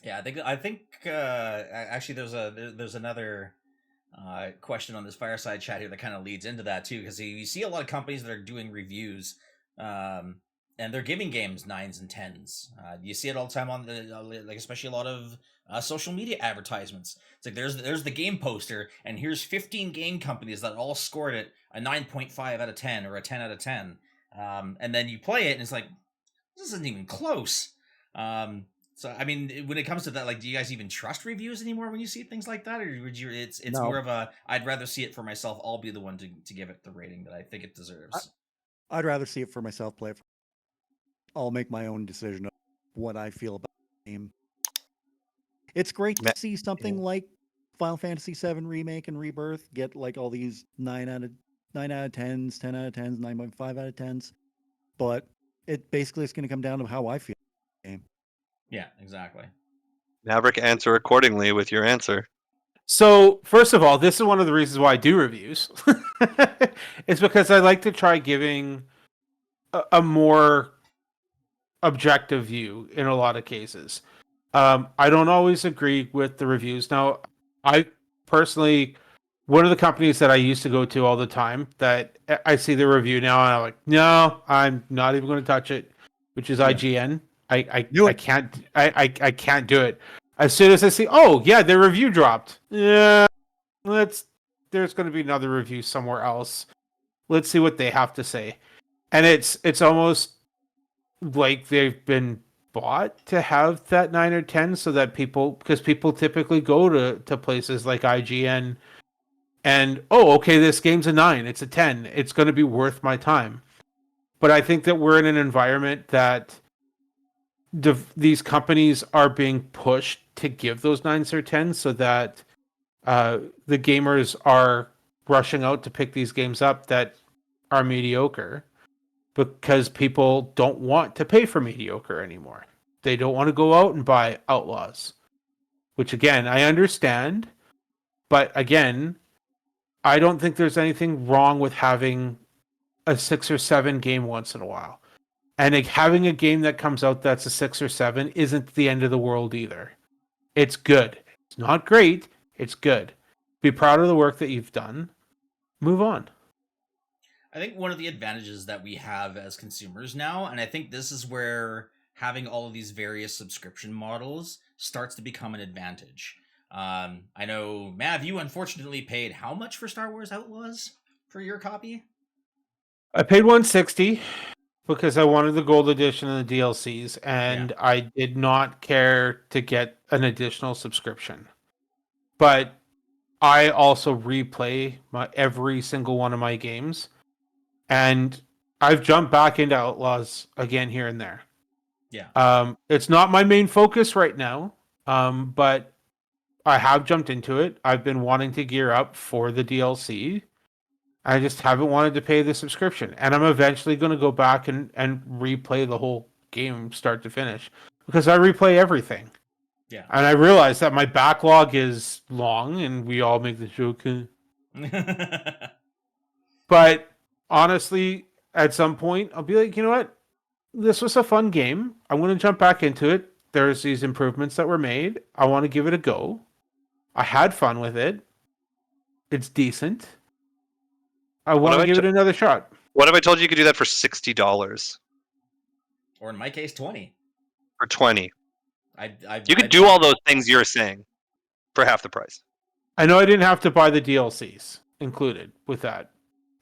Speaker 1: Yeah, I think actually there's another question on this fireside chat here that kind of leads into that too, because you see a lot of companies that are doing reviews, and they're giving games 9s and 10s. You see it all the time on the like, especially a lot of social media advertisements. It's like there's the game poster, and here's 15 game companies that all scored it a 9.5 out of 10 or a 10 out of 10. And then you play it, and it's like, this isn't even close. So I mean, when it comes to that, like, do you guys even trust reviews anymore when you see things like that, or would you? It's
Speaker 3: No.
Speaker 1: more of a, I'd rather see it for myself. I'll be the one to give it the rating that I think it deserves.
Speaker 3: I'd rather see it for myself, play it. I'll make my own decision of what I feel about the game. It's great
Speaker 4: Ma-
Speaker 3: to see something
Speaker 4: yeah.
Speaker 3: like Final Fantasy VII Remake and Rebirth get like all these 9 out of 10s, 10 out of 10s, 9.5 out of 10s. But it basically is going to come down to how I feel. Game.
Speaker 1: Yeah, exactly.
Speaker 4: Maverick, answer accordingly with your answer.
Speaker 2: So, first of all, this is one of the reasons why I do reviews. It's because I like to try giving a more objective view in a lot of cases. I don't always agree with the reviews. Now, I personally, one of the companies that I used to go to all the time that I see the review now and I'm like, no, I'm not even going to touch it, which is
Speaker 1: Yeah.
Speaker 2: IGN.
Speaker 3: Do
Speaker 2: I
Speaker 3: it.
Speaker 2: I can't do it. As soon as I see, oh yeah, their review dropped. Yeah, there's going to be another review somewhere else. Let's see what they have to say. And it's almost like they've been bought to have that 9 or 10 so that because people typically go to places like IGN and, oh, okay, this game's a 9, it's a 10, it's going to be worth my time. But I think that we're in an environment that these companies are being pushed to give those 9s or 10s so that the gamers are rushing out to pick these games up that are mediocre because people don't want to pay for mediocre anymore. They don't want to go out and buy Outlaws, which again, I understand. But again, I don't think there's anything wrong with having a 6 or 7 game once in a while. And like, having a game that comes out that's a 6 or 7 isn't the end of the world either. It's good. It's not great. It's good. Be proud of the work that you've done. Move on.
Speaker 1: I think one of the advantages that we have as consumers now, and I think this is where having all of these various subscription models starts to become an advantage. I know, Mav, you unfortunately paid how much for Star Wars Outlaws for your copy?
Speaker 2: I paid $160 because I wanted the gold edition and the DLCs, and I did not care to get an additional subscription. But I also replay every single one of my games, and I've jumped back into Outlaws again here and there.
Speaker 1: Yeah.
Speaker 2: It's not my main focus right now, but I have jumped into it. I've been wanting to gear up for the DLC. I just haven't wanted to pay the subscription. And I'm eventually going to go back and replay the whole game start to finish because I replay everything.
Speaker 1: Yeah.
Speaker 2: And I realize that my backlog is long and we all make the joke. But honestly, at some point, I'll be like, you know what? This was a fun game. I'm going to jump back into it. There's these improvements that were made. I want to give it a go. I had fun with it. It's decent. I want to give it another shot.
Speaker 4: What if I told you could do that for $60
Speaker 1: Or in my case, 20.
Speaker 4: or 20? You could
Speaker 1: I'd
Speaker 4: do all those things you're saying for half the price.
Speaker 2: I know I didn't have to buy the DLCs included with that.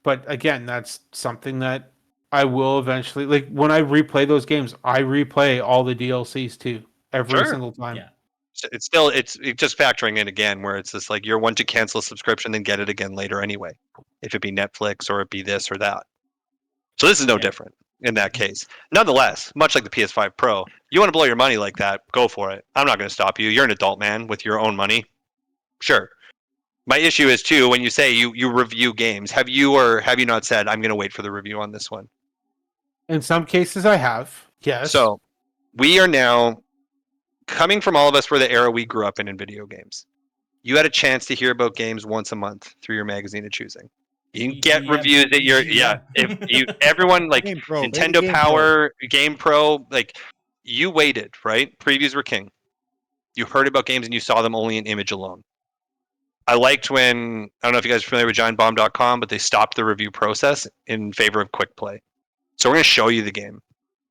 Speaker 2: But again, that's something that I will eventually, like when I replay those games, I replay all the DLCs too every single time.
Speaker 1: Yeah.
Speaker 4: It's just factoring in again where it's just like you're one to cancel a subscription then get it again later anyway, if it be Netflix or it be this or that. So this is no different in that case. Nonetheless, much like the PS5 Pro, you want to blow your money like that, go for it. I'm not going to stop you. You're an adult man with your own money. Sure. My issue is too when you say you review games. Have you or have you not said I'm going to wait for the review on this one?
Speaker 2: In some cases, I have. Yes.
Speaker 4: So we are now coming from all of us were the era we grew up in video games. You had a chance to hear about games once a month through your magazine of choosing. You can get reviews at your if you everyone like
Speaker 3: Game Pro,
Speaker 4: Nintendo
Speaker 3: Game
Speaker 4: Power, Game Pro, like you waited, right? Previews were king. You heard about games and you saw them only in image alone. I liked when I don't know if you guys are familiar with giantbomb.com, but they stopped the review process in favor of quick play. So we're going to show you the game.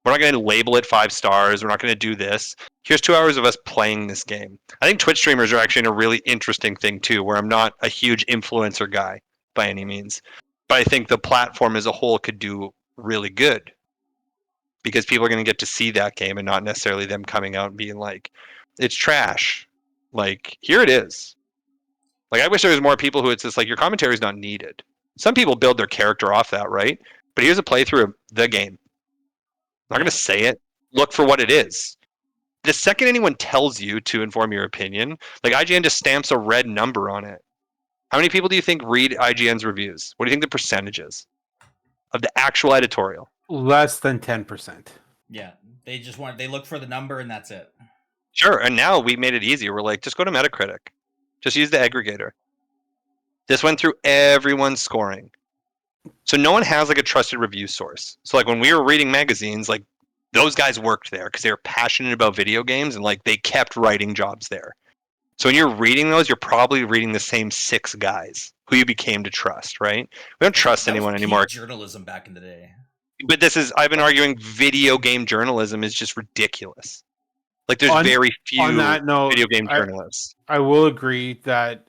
Speaker 4: We're not going to label it 5 stars. We're not going to do this. Here's 2 hours of us playing this game. I think Twitch streamers are actually in a really interesting thing too, where I'm not a huge influencer guy by any means, but I think the platform as a whole could do really good because people are going to get to see that game and not necessarily them coming out and being like, it's trash. Like, here it is. Like, I wish there was more people who it's just like, your commentary is not needed. Some people build their character off that, right? But here's a playthrough of the game. I'm not going to say it. Look for what it is. the second anyone tells you to inform your opinion, like IGN just stamps a red number on it. How many people do you think read IGN's reviews? What do you think the percentage is of the actual editorial?
Speaker 2: Less than 10%.
Speaker 1: Yeah, they look for the number and that's it.
Speaker 4: Sure, and now we made it easier. We're like, just go to Metacritic. Just use the aggregator. This went through everyone's scoring. So no one has like a trusted review source. So like when we were reading magazines, like those guys worked there because they were passionate about video games and like they kept writing jobs there. So when you're reading those, you're probably reading the same 6 guys who you became to trust, right? We don't trust
Speaker 1: That was
Speaker 4: anyone
Speaker 1: peak
Speaker 4: anymore.
Speaker 1: journalism back in the day.
Speaker 4: But I've been arguing video game journalism is just ridiculous. Like there's very few
Speaker 2: On that note,
Speaker 4: video game journalists.
Speaker 2: I will agree that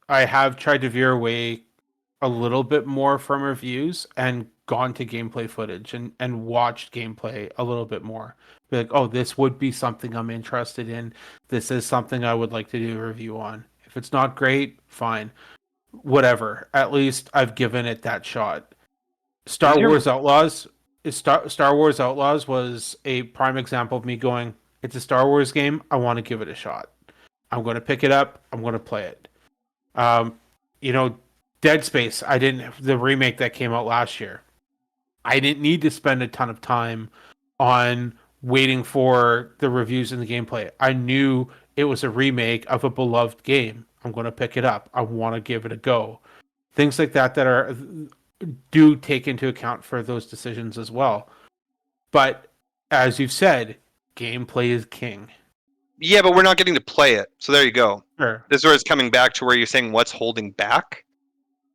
Speaker 2: I have tried to veer away a little bit more from reviews and gone to gameplay footage and watched gameplay a little bit more. Be like, oh, this would be something I'm interested in. This is something I would like to do a review on. If it's not great, fine. Whatever. At least I've given it that shot. Star Wars Outlaws was a prime example of me going, it's a Star Wars game. I want to give it a shot. I'm going to pick it up. I'm going to play it. Dead Space, the remake that came out last year. I didn't need to spend a ton of time on waiting for the reviews and the gameplay. I knew it was a remake of a beloved game. I'm going to pick it up. I want to give it a go. Things like that do take into account for those decisions as well. But as you've said, gameplay is king.
Speaker 4: Yeah, but we're not getting to play it. So there you go.
Speaker 2: Sure.
Speaker 4: This is where it's coming back to where you're saying what's holding back.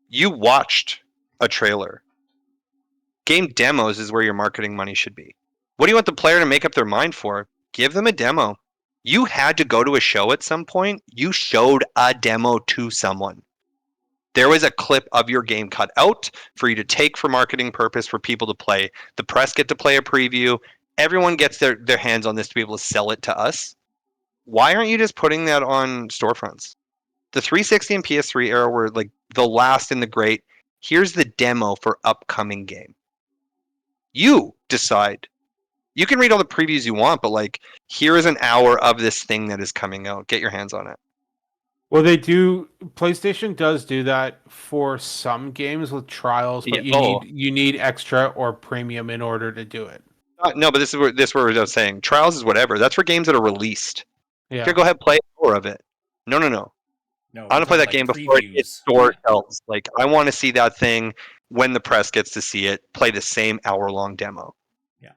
Speaker 4: You watched a trailer. Game demos is where your marketing money should be. What do you want the player to make up their mind for? Give them a demo. You had to go to a show at some point. You showed a demo to someone. There was a clip of your game cut out for you to take for marketing purpose for people to play. The press get to play a preview. Everyone gets their hands on this to be able to sell it to us. Why aren't you just putting that on storefronts? The 360 and PS3 era were like the last and the great. Here's the demo for upcoming game. You decide. You can read all the previews you want, but like, here is an hour of this thing that is coming out. Get your hands on it.
Speaker 2: Well, PlayStation does do that for some games with trials, but you need extra or premium in order to do it.
Speaker 4: No, but this is where I was saying. Trials is whatever. That's for games that are released.
Speaker 2: Yeah.
Speaker 4: Here, go ahead, play more of it. No.
Speaker 1: No,
Speaker 4: I want to play that game before it store sells. Like, I want to see that thing when the press gets to see it. Play the same hour-long demo.
Speaker 1: Yeah.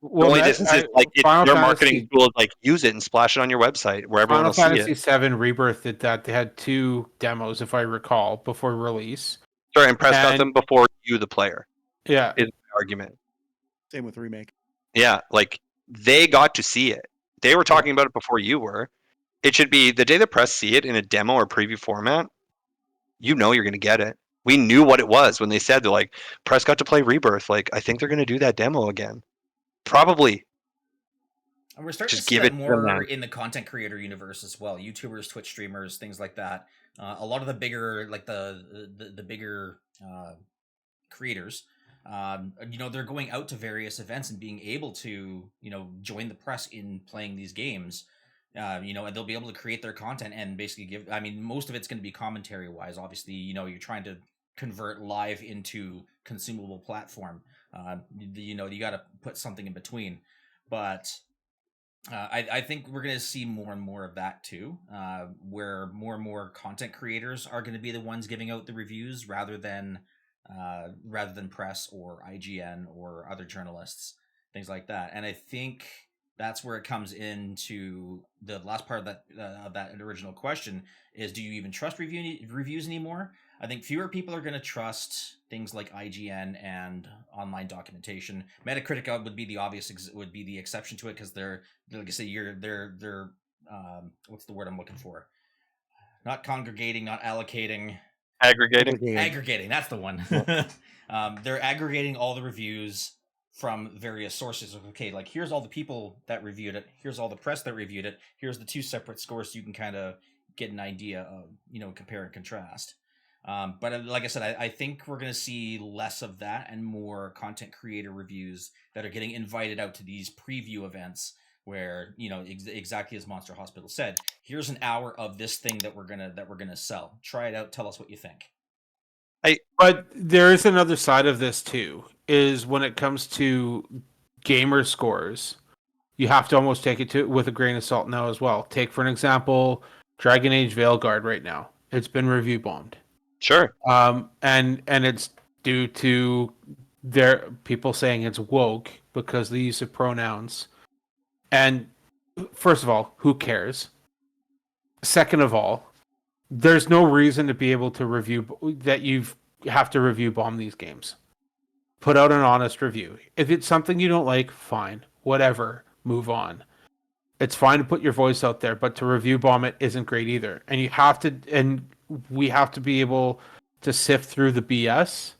Speaker 2: Well,
Speaker 4: the only difference is like their marketing tool is like use it and splash it on your website where everyone will see it.
Speaker 2: Final Fantasy VII Rebirth did that. They had 2 demos, if I recall, before release.
Speaker 4: Sure, and press got them before you, the player.
Speaker 2: Yeah.
Speaker 4: Is the argument.
Speaker 3: Same with Remake.
Speaker 4: Yeah, like they got to see it. They were talking about it before you were. It should be the day the press see it in a demo or preview format, you're going to get it. We knew what it was when they said they're like, press got to play Rebirth. Like, I think they're going to do that demo again. Probably.
Speaker 1: And we're starting to see that more in the content creator universe as well. YouTubers, Twitch streamers, things like that. A lot of the bigger, like the bigger creators, they're going out to various events and being able to, join the press in playing these games. And they'll be able to create their content and basically most of it's going to be commentary wise. Obviously, you're trying to convert live into consumable platform. You got to put something in between, but I think we're going to see more and more of that too, where more and more content creators are going to be the ones giving out the reviews rather than press or IGN or other journalists, things like that. And I think that's where it comes into the last part of that original question is, do you even trust reviews anymore? I think fewer people are going to trust things like IGN and online documentation. Metacritic would be the exception to it because they're like I say, they're what's the word I'm looking for? Not congregating, not allocating.
Speaker 4: Aggregating.
Speaker 1: That's the one. They're aggregating all the reviews from various sources. Okay, like here's all the people that reviewed it. Here's all the press that reviewed it. Here's the 2 separate scores so you can kind of get an idea of, compare and contrast. But like I said, I think we're going to see less of that and more content creator reviews that are getting invited out to these preview events where exactly as Monster Hospital said, here's an hour of this thing that we're gonna sell. Try it out. Tell us what you think.
Speaker 2: But there is another side of this too. Is when it comes to gamer scores, you have to almost take it with a grain of salt now as well. Take for an example, Dragon Age Veilguard right now. It's been review bombed.
Speaker 4: Sure.
Speaker 2: And it's due to their people saying it's woke because of the use of pronouns. And first of all, who cares? Second of all, there's no reason to be able to have to review bomb these games. Put out an honest review. If it's something you don't like, fine, whatever, move on. It's fine to put your voice out there, but to review bomb it isn't great either. And we have to be able to sift through the BS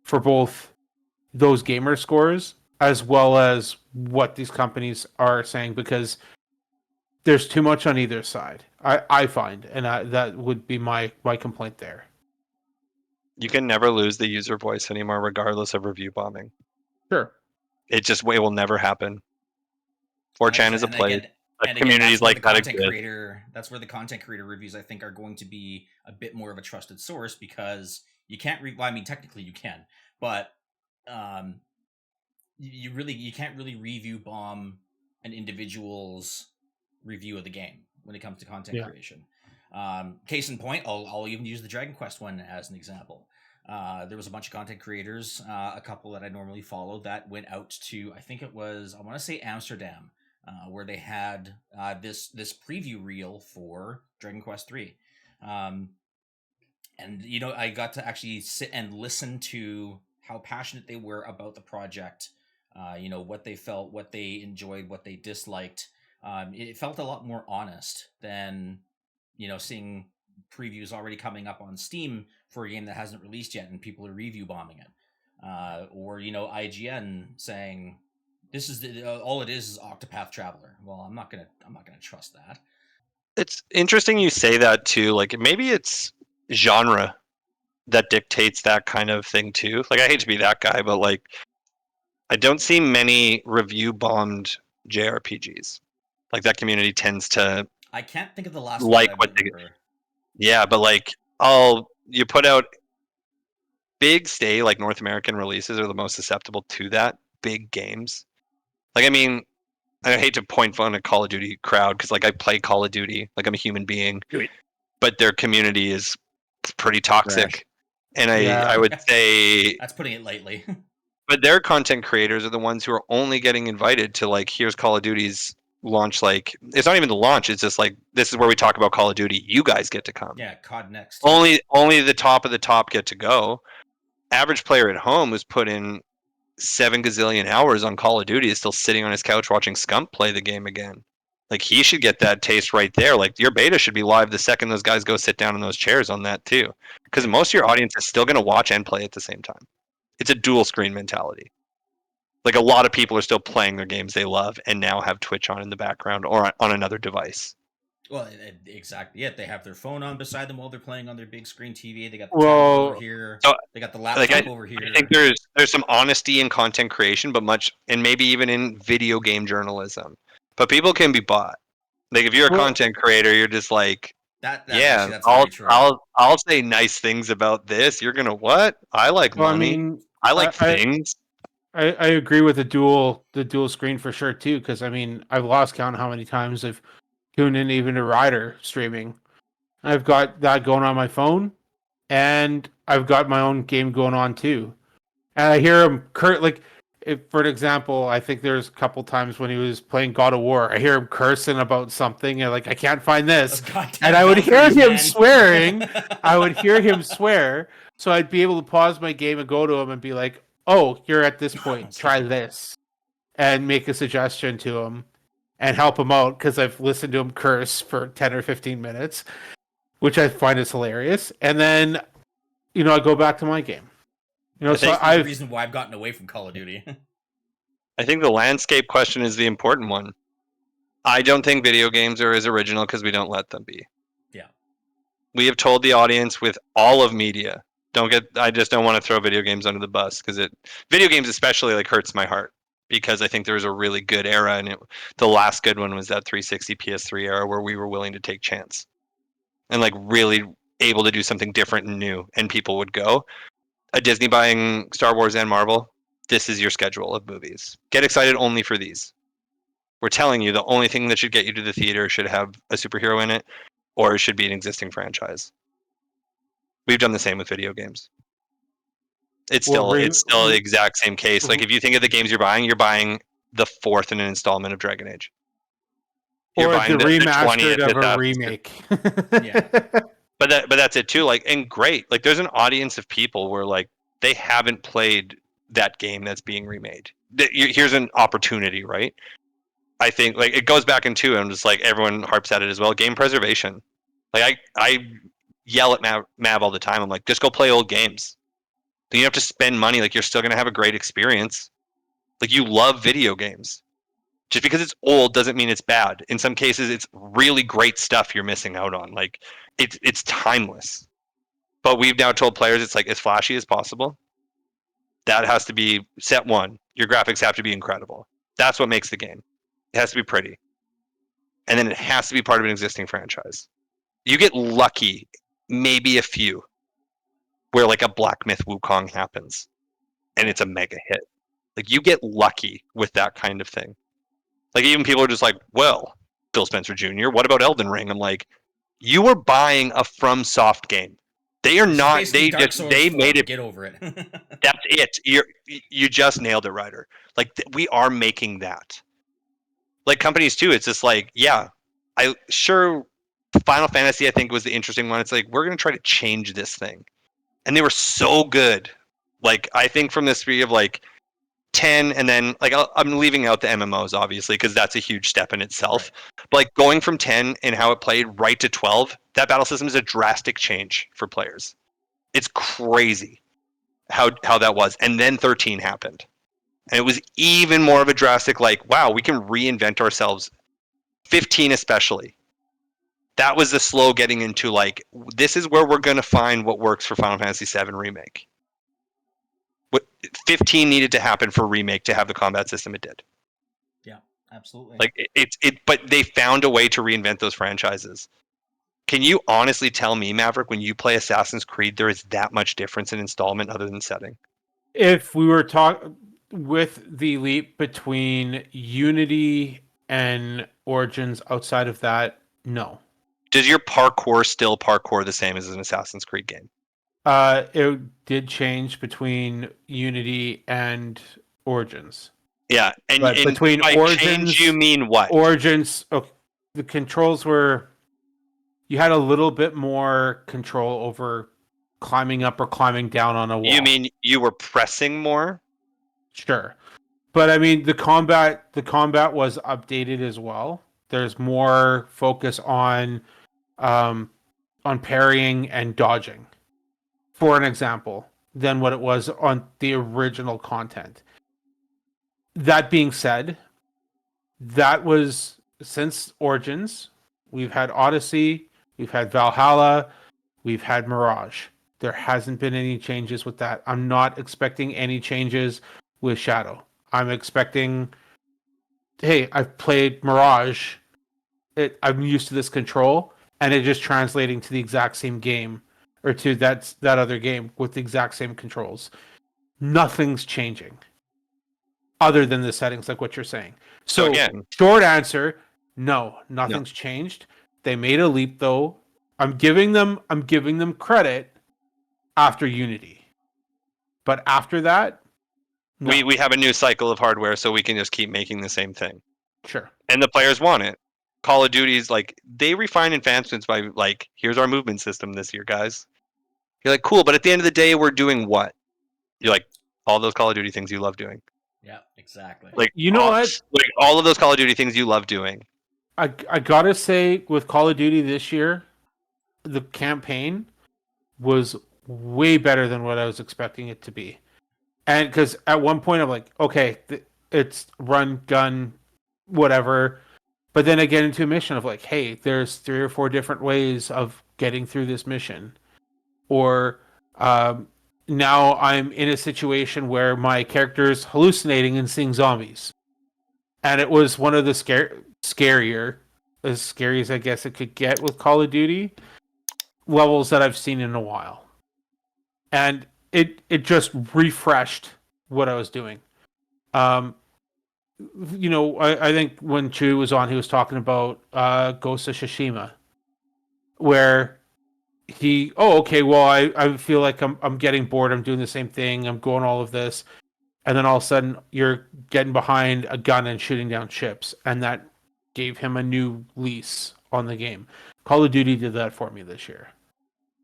Speaker 2: for both those gamer scores as well as what these companies are saying, because there's too much on either side. I find, and that would be my complaint there.
Speaker 4: You can never lose the user voice anymore, regardless of review bombing.
Speaker 2: Sure.
Speaker 4: It will never happen. 4chan is a place.
Speaker 1: Communities
Speaker 4: like that
Speaker 1: exist. That's where the content creator reviews, I think, are going to be a bit more of a trusted source, because you can't technically you can, but you can't really review bomb an individual's review of the game when it comes to content creation. Case in point, I'll even use the Dragon Quest one as an example. There was a bunch of content creators, a couple that I normally follow, that went out to, I think it was, I want to say Amsterdam, where they had this preview reel for Dragon Quest 3. And I got to actually sit and listen to how passionate they were about the project, what they felt, what they enjoyed, what they disliked. It felt a lot more honest than seeing previews already coming up on Steam for a game that hasn't released yet and people are review bombing it, or IGN saying this is all it is Octopath Traveler. Well, I'm not gonna trust that.
Speaker 4: It's interesting you say that too. Like, maybe it's genre that dictates that kind of thing too. Like, I hate to be that guy, but like, I don't see many review bombed JRPGs. Like, that community tends to.
Speaker 1: I can't think of the last
Speaker 4: like
Speaker 1: one.
Speaker 4: What they. Yeah, but like, you put out big like North American releases are the most susceptible to that. Big games. Like, I mean, I hate to point fun at Call of Duty crowd, because like I play Call of Duty, like I'm a human being, but their community is pretty toxic.
Speaker 3: Trash.
Speaker 4: And I would say
Speaker 1: that's putting it lightly.
Speaker 4: But their content creators are the ones who are only getting invited to, like, here's Call of Duty's launch. Like, it's not even the launch, it's just like, this is where we talk about Call of Duty, you guys get to come.
Speaker 1: Yeah, COD Next.
Speaker 4: Only the top of the top get to go. Average player at home who's put in 7 gazillion hours on Call of Duty is still sitting on his couch watching Scump play the game again. Like, he should get that taste right there. Like, your beta should be live the second those guys go sit down in those chairs on that too, because most of your audience is still going to watch and play at the same time. It's a dual screen mentality. Like, a lot of people are still playing their games they love and now have Twitch on in the background or on another device.
Speaker 1: Well, exactly. Yeah, they have their phone on beside them while they're playing on their big screen TV. They got the tablet over here.
Speaker 4: So,
Speaker 1: they got the laptop over here.
Speaker 4: I think there's some honesty in content creation, and maybe even in video game journalism. But people can be bought. Like, if you're a content creator, you're just like, I'll say nice things about this. You're gonna what? I like money. I like things.
Speaker 2: I agree with the dual screen for sure too, because I mean, I've lost count how many times I've tuned in even to Ryder streaming. I've got that going on my phone, and I've got my own game going on too. And I hear him for an example, I think there's a couple times when he was playing God of War, I hear him cursing about something, and like, I can't find this, and I would hear him swearing. I would hear him swear, so I'd be able to pause my game and go to him and be like, "Oh, you're at this point. Try this," and make a suggestion to him and help him out, because I've listened to him curse for 10 or 15 minutes, which I find is hilarious. And then, I go back to my game.
Speaker 1: That's the reason why I've gotten away from Call of Duty.
Speaker 4: I think the landscape question is the important one. I don't think video games are as original because we don't let them be.
Speaker 1: Yeah.
Speaker 4: We have told the audience with all of media, I just don't want to throw video games under the bus, because video games especially, like, hurts my heart. because I think there was a really good era, and the last good one was that 360 PS3 era where we were willing to take chance and like really able to do something different and new, and people would go. A Disney buying Star Wars and Marvel, this is your schedule of movies. Get excited only for these. We're telling you the only thing that should get you to the theater should have a superhero in it, or it should be an existing franchise. We've done the same with video games. It's still the exact same case. Like if you think of the games you're buying the fourth in an installment of Dragon Age.
Speaker 2: You're or buying the remastered of a remake.
Speaker 1: Yeah.
Speaker 4: But that's it too. Like, and great. Like there's an audience of people where like they haven't played that game that's being remade. Here's an opportunity, right? I think like it goes back into, I'm just like everyone harps at it as well. Game preservation. Like I yell at Mav all the time. I'm like, just go play old games. You don't have to spend money. Like you're still gonna have a great experience. Like you love video games. Just because it's old doesn't mean it's bad. In some cases, it's really great stuff you're missing out on. Like it's timeless. But we've now told players it's like as flashy as possible. That has to be set one. Your graphics have to be incredible. That's what makes the game. It has to be pretty. And then it has to be part of an existing franchise. You get lucky, maybe a few, where like a Black Myth Wukong happens and it's a mega hit. Like you get lucky with that kind of thing. Like even people are just like, well, Phil Spencer Jr., what about Elden Ring? I'm like, you were buying a FromSoft game. They are not, they made it.
Speaker 1: Get over it.
Speaker 4: That's it. You just nailed it, Ryder. Like we are making that. Like companies too, it's just like, yeah, Final Fantasy I think was the interesting one. It's like, we're going to try to change this thing. And they were so good. Like I think from this three of like 10, and then like I'm leaving out the MMOs obviously because that's a huge step in itself. Right. But like going from 10 and how it played right to 12, that battle system is a drastic change for players. It's crazy how that was. And then 13 happened. And it was even more of a drastic like, wow, we can reinvent ourselves. 15 especially. That was the slow getting into like, this is where we're going to find what works for Final Fantasy VII Remake. 15 needed to happen for Remake to have the combat system it did.
Speaker 1: Yeah, absolutely.
Speaker 4: Like but they found a way to reinvent those franchises. Can you honestly tell me, Maverick, when you play Assassin's Creed, there is that much difference in installment other than setting?
Speaker 2: If we were with the leap between Unity and Origins outside of that, no.
Speaker 4: Does your parkour still parkour the same as an Assassin's Creed game?
Speaker 2: It did change between Unity and Origins.
Speaker 4: Yeah, and
Speaker 2: between
Speaker 4: by
Speaker 2: Origins,
Speaker 4: change, you mean what?
Speaker 2: Origins, the controls were, you had a little bit more control over climbing up or climbing down on a wall.
Speaker 4: You mean you were pressing more?
Speaker 2: Sure, but I mean the combat was updated as well. There's more focus on parrying and dodging, for an example, than what it was on the original content. That being said, that was since Origins. We've had Odyssey, we've had Valhalla, we've had Mirage. There hasn't been any changes with that. I'm not expecting any changes with Shadow. I'm expecting, hey, I've played Mirage. I'm used to this control, and it just translating to the exact same game, or to that other game with the exact same controls. Nothing's changing other than the settings, like what you're saying. So again, short answer, no, nothing's changed. They made a leap though. I'm giving them credit after Unity. But after that, no.
Speaker 4: We have a new cycle of hardware, so we can just keep making the same thing.
Speaker 2: Sure.
Speaker 4: And the players want it. Call of Duty's like, they refine advancements by like, here's our movement system this year, guys. You're like, cool, but at the end of the day, we're doing what? You're like, all those Call of Duty things you love doing.
Speaker 1: Yeah, exactly.
Speaker 4: Like,
Speaker 2: you know what?
Speaker 4: Like all of those Call of Duty things you love doing.
Speaker 2: I gotta say, with Call of Duty this year, the campaign was way better than what I was expecting it to be. And because at one point I'm like, okay, it's run, gun, whatever. But then I get into a mission of like, hey, there's 3 or 4 different ways of getting through this mission. Or now I'm in a situation where my character is hallucinating and seeing zombies. And it was one of the scarier, as scary as I guess it could get with Call of Duty levels that I've seen in a while. And it just refreshed what I was doing. I think when Chew was on, he was talking about Ghost of Tsushima, where I feel like I'm getting bored, I'm doing the same thing, I'm going all of this, and then all of a sudden you're getting behind a gun and shooting down ships, and that gave him a new lease on the game. Call of Duty did that for me this year.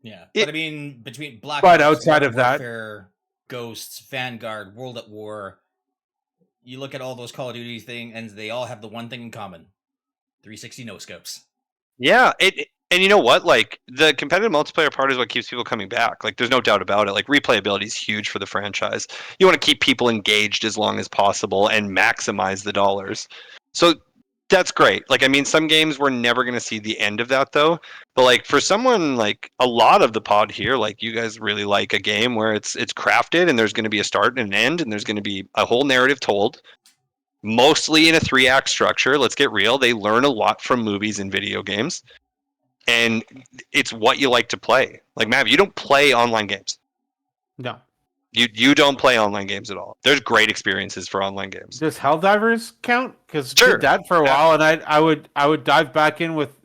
Speaker 1: Yeah, but I mean, between Black
Speaker 2: But
Speaker 1: Ops,
Speaker 2: outside
Speaker 1: Modern
Speaker 2: of that,
Speaker 1: Warfare, Ghosts, Vanguard, World at War, you look at all those Call of Duty things, and they all have the one thing in common: 360 no scopes.
Speaker 4: Yeah, and you know what? Like the competitive multiplayer part is what keeps people coming back. Like there's no doubt about it. Like replayability is huge for the franchise. You want to keep people engaged as long as possible and maximize the dollars. So that's great. Like I mean, some games we're never going to see the end of that though. But like for someone like a lot of the pod here, like you guys really like a game where it's crafted and there's going to be a start and an end and there's going to be a whole narrative told. Mostly in a 3-act structure. Let's get real. They learn a lot from movies and video games. And it's what you like to play. Like Mav, you don't play online games.
Speaker 2: no.
Speaker 4: You don't play online games at all. There's great experiences for online games.
Speaker 2: Does Helldivers count? Because
Speaker 4: Sure.
Speaker 2: did that for a while, and I would dive back in with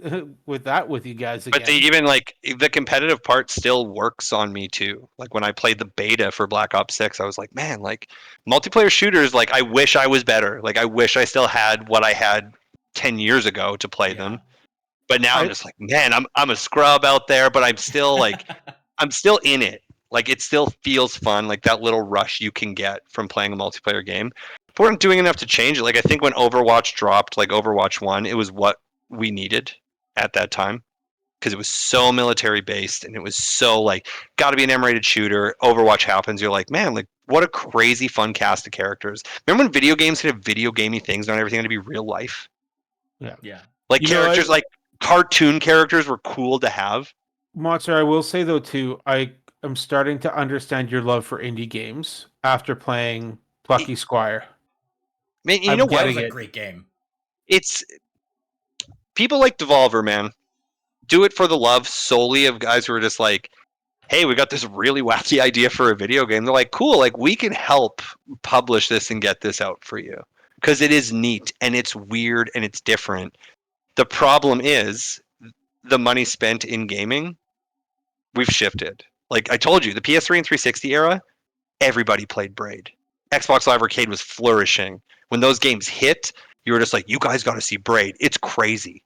Speaker 2: that with you guys again.
Speaker 4: But even like the competitive part still works on me too. Like when I played the beta for Black Ops 6, I was like, man, like multiplayer shooters, like I wish I was better. Like I wish I still had what I had 10 years ago to play them. But now I'm just like, man, I'm a scrub out there, but I'm still like I'm still in it. Like it still feels fun, like that little rush you can get from playing a multiplayer game. But we weren't doing enough to change it. Like I think when Overwatch dropped, like Overwatch 1, it was what we needed at that time. Because it was so military based and it was so like gotta be an M-rated shooter. Overwatch happens, you're like, man, like what a crazy fun cast of characters. Remember when video games could have video gamey things, not everything had to be real life?
Speaker 1: Yeah.
Speaker 4: Like characters like cartoon characters were cool to have.
Speaker 2: Monster, I will say though too, I am starting to understand your love for indie games after playing Plucky Squire.
Speaker 4: Man, you
Speaker 2: I'm
Speaker 4: know what?
Speaker 1: That was
Speaker 2: getting
Speaker 1: a
Speaker 2: it.
Speaker 1: great game.
Speaker 4: It's people like Devolver, man. Do it for the love solely of guys who are just like, hey, we got this really wacky idea for a video game. They're like, cool, like we can help publish this and get this out for you. Because it is neat and it's weird and it's different. The problem is the money spent in gaming, we've shifted. Like I told you, the PS3 and 360 era, everybody played Braid. Xbox Live Arcade was flourishing. When those games hit, you were just like, you guys got to see Braid. It's crazy.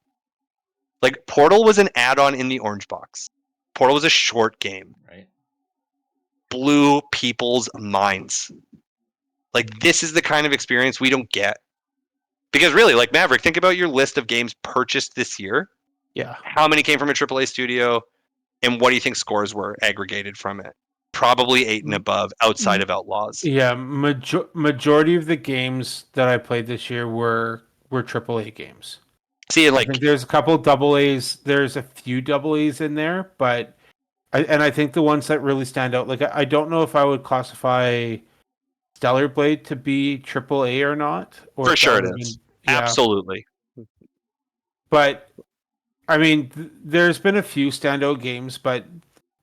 Speaker 4: Like Portal was an add-on in the orange box. Portal was a short game.
Speaker 1: Right.
Speaker 4: Blew people's minds. Like this is the kind of experience we don't get. Because really, like Maverick, think about your list of games purchased this year.
Speaker 2: Yeah.
Speaker 4: How many came from a AAA studio? And what do you think scores were aggregated from it? Probably 8 and above outside of Outlaws.
Speaker 2: Yeah, majority of the games that I played this year were AAA games.
Speaker 4: See,
Speaker 2: I
Speaker 4: like
Speaker 2: think there's a couple double A's. There's a few double A's in there, but I think the ones that really stand out, like I don't know if I would classify Stellar Blade to be AAA or not. Or
Speaker 4: for
Speaker 2: if
Speaker 4: sure
Speaker 2: that
Speaker 4: it
Speaker 2: would
Speaker 4: is.
Speaker 2: be- yeah.
Speaker 4: Absolutely.
Speaker 2: But I mean, there's been a few standout games, but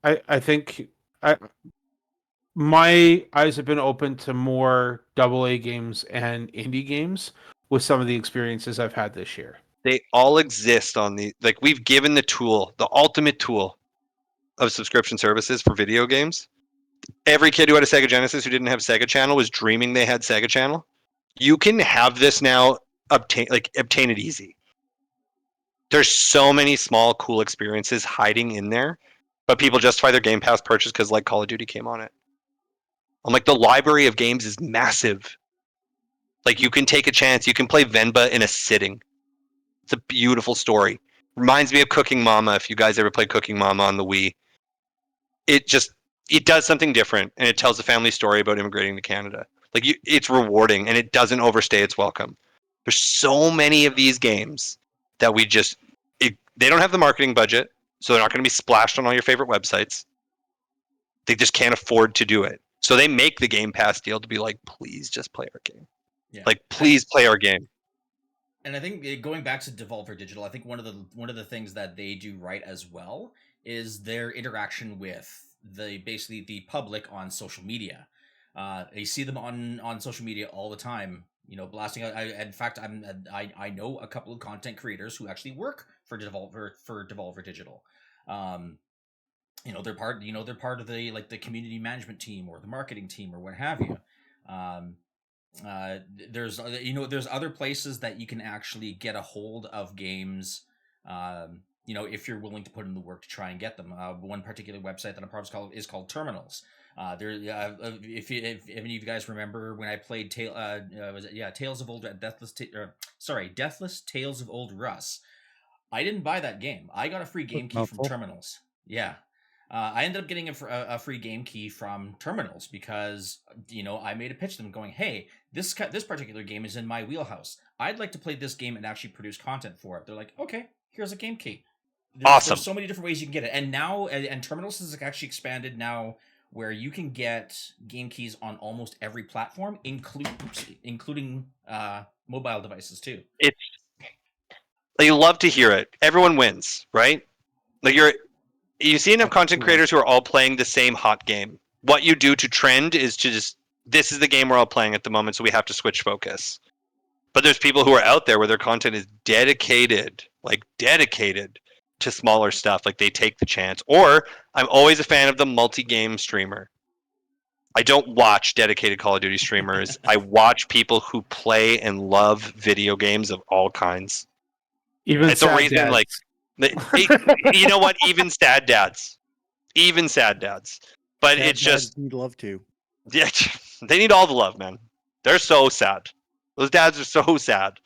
Speaker 2: I think my eyes have been open to more AA games and indie games with some of the experiences I've had this year.
Speaker 4: They all exist on the like we've given the tool, the ultimate tool of subscription services for video games. Every kid who had a Sega Genesis who didn't have Sega Channel was dreaming they had Sega Channel. You can have this now obtain it easy. There's so many small cool experiences hiding in there, but people justify their Game Pass purchase because like Call of Duty came on it. I'm like the library of games is massive. Like you can take a chance. You can play Venba in a sitting. It's a beautiful story. Reminds me of Cooking Mama. If you guys ever played Cooking Mama on the Wii, it does something different, and it tells a family story about immigrating to Canada. Like it's rewarding, and it doesn't overstay its welcome. There's so many of these games that they don't have the marketing budget, so they're not going to be splashed on all your favorite websites. They just can't afford to do it. So they make the Game Pass deal to be like, please just play our game.
Speaker 1: Yeah.
Speaker 4: Like, please play our game.
Speaker 1: And I think going back to Devolver Digital, I think one of the things that they do right as well is their interaction with basically the public on social media. You see them on social media all the time, blasting out. In fact, I know a couple of content creators who actually work for Devolver Digital. They're part of the community management team or the marketing team or what have you. There's other places that you can actually get a hold of games, if you're willing to put in the work to try and get them. One particular website that I'm probably is called Terminals. If any of you guys remember when I played Tales of Old Deathless Tales of Old Russ, I didn't buy that game. I got a free game key from Terminals. Yeah. I ended up getting a free game key from Terminals because, I made a pitch to them going, hey, this particular game is in my wheelhouse. I'd like to play this game and actually produce content for it. They're like, okay, here's a game key. There's so many different ways you can get it. And now, and Terminals has actually expanded now where you can get game keys on almost every platform, including mobile devices too.
Speaker 4: You love to hear it. Everyone wins, right? You see enough content creators who are all playing the same hot game. What you do to trend is to this is the game we're all playing at the moment, so we have to switch focus. But there's people who are out there where their content is dedicated to smaller stuff. Like they take the chance. Or I'm always a fan of the multi-game streamer. I don't watch dedicated Call of Duty streamers. I watch people who play and love video games of all kinds. It's a reason
Speaker 2: dads.
Speaker 4: like you know what? Even sad dads. But sad it's just
Speaker 3: need love too.
Speaker 4: Yeah, they need all the love, man. They're so sad. Those dads are so sad.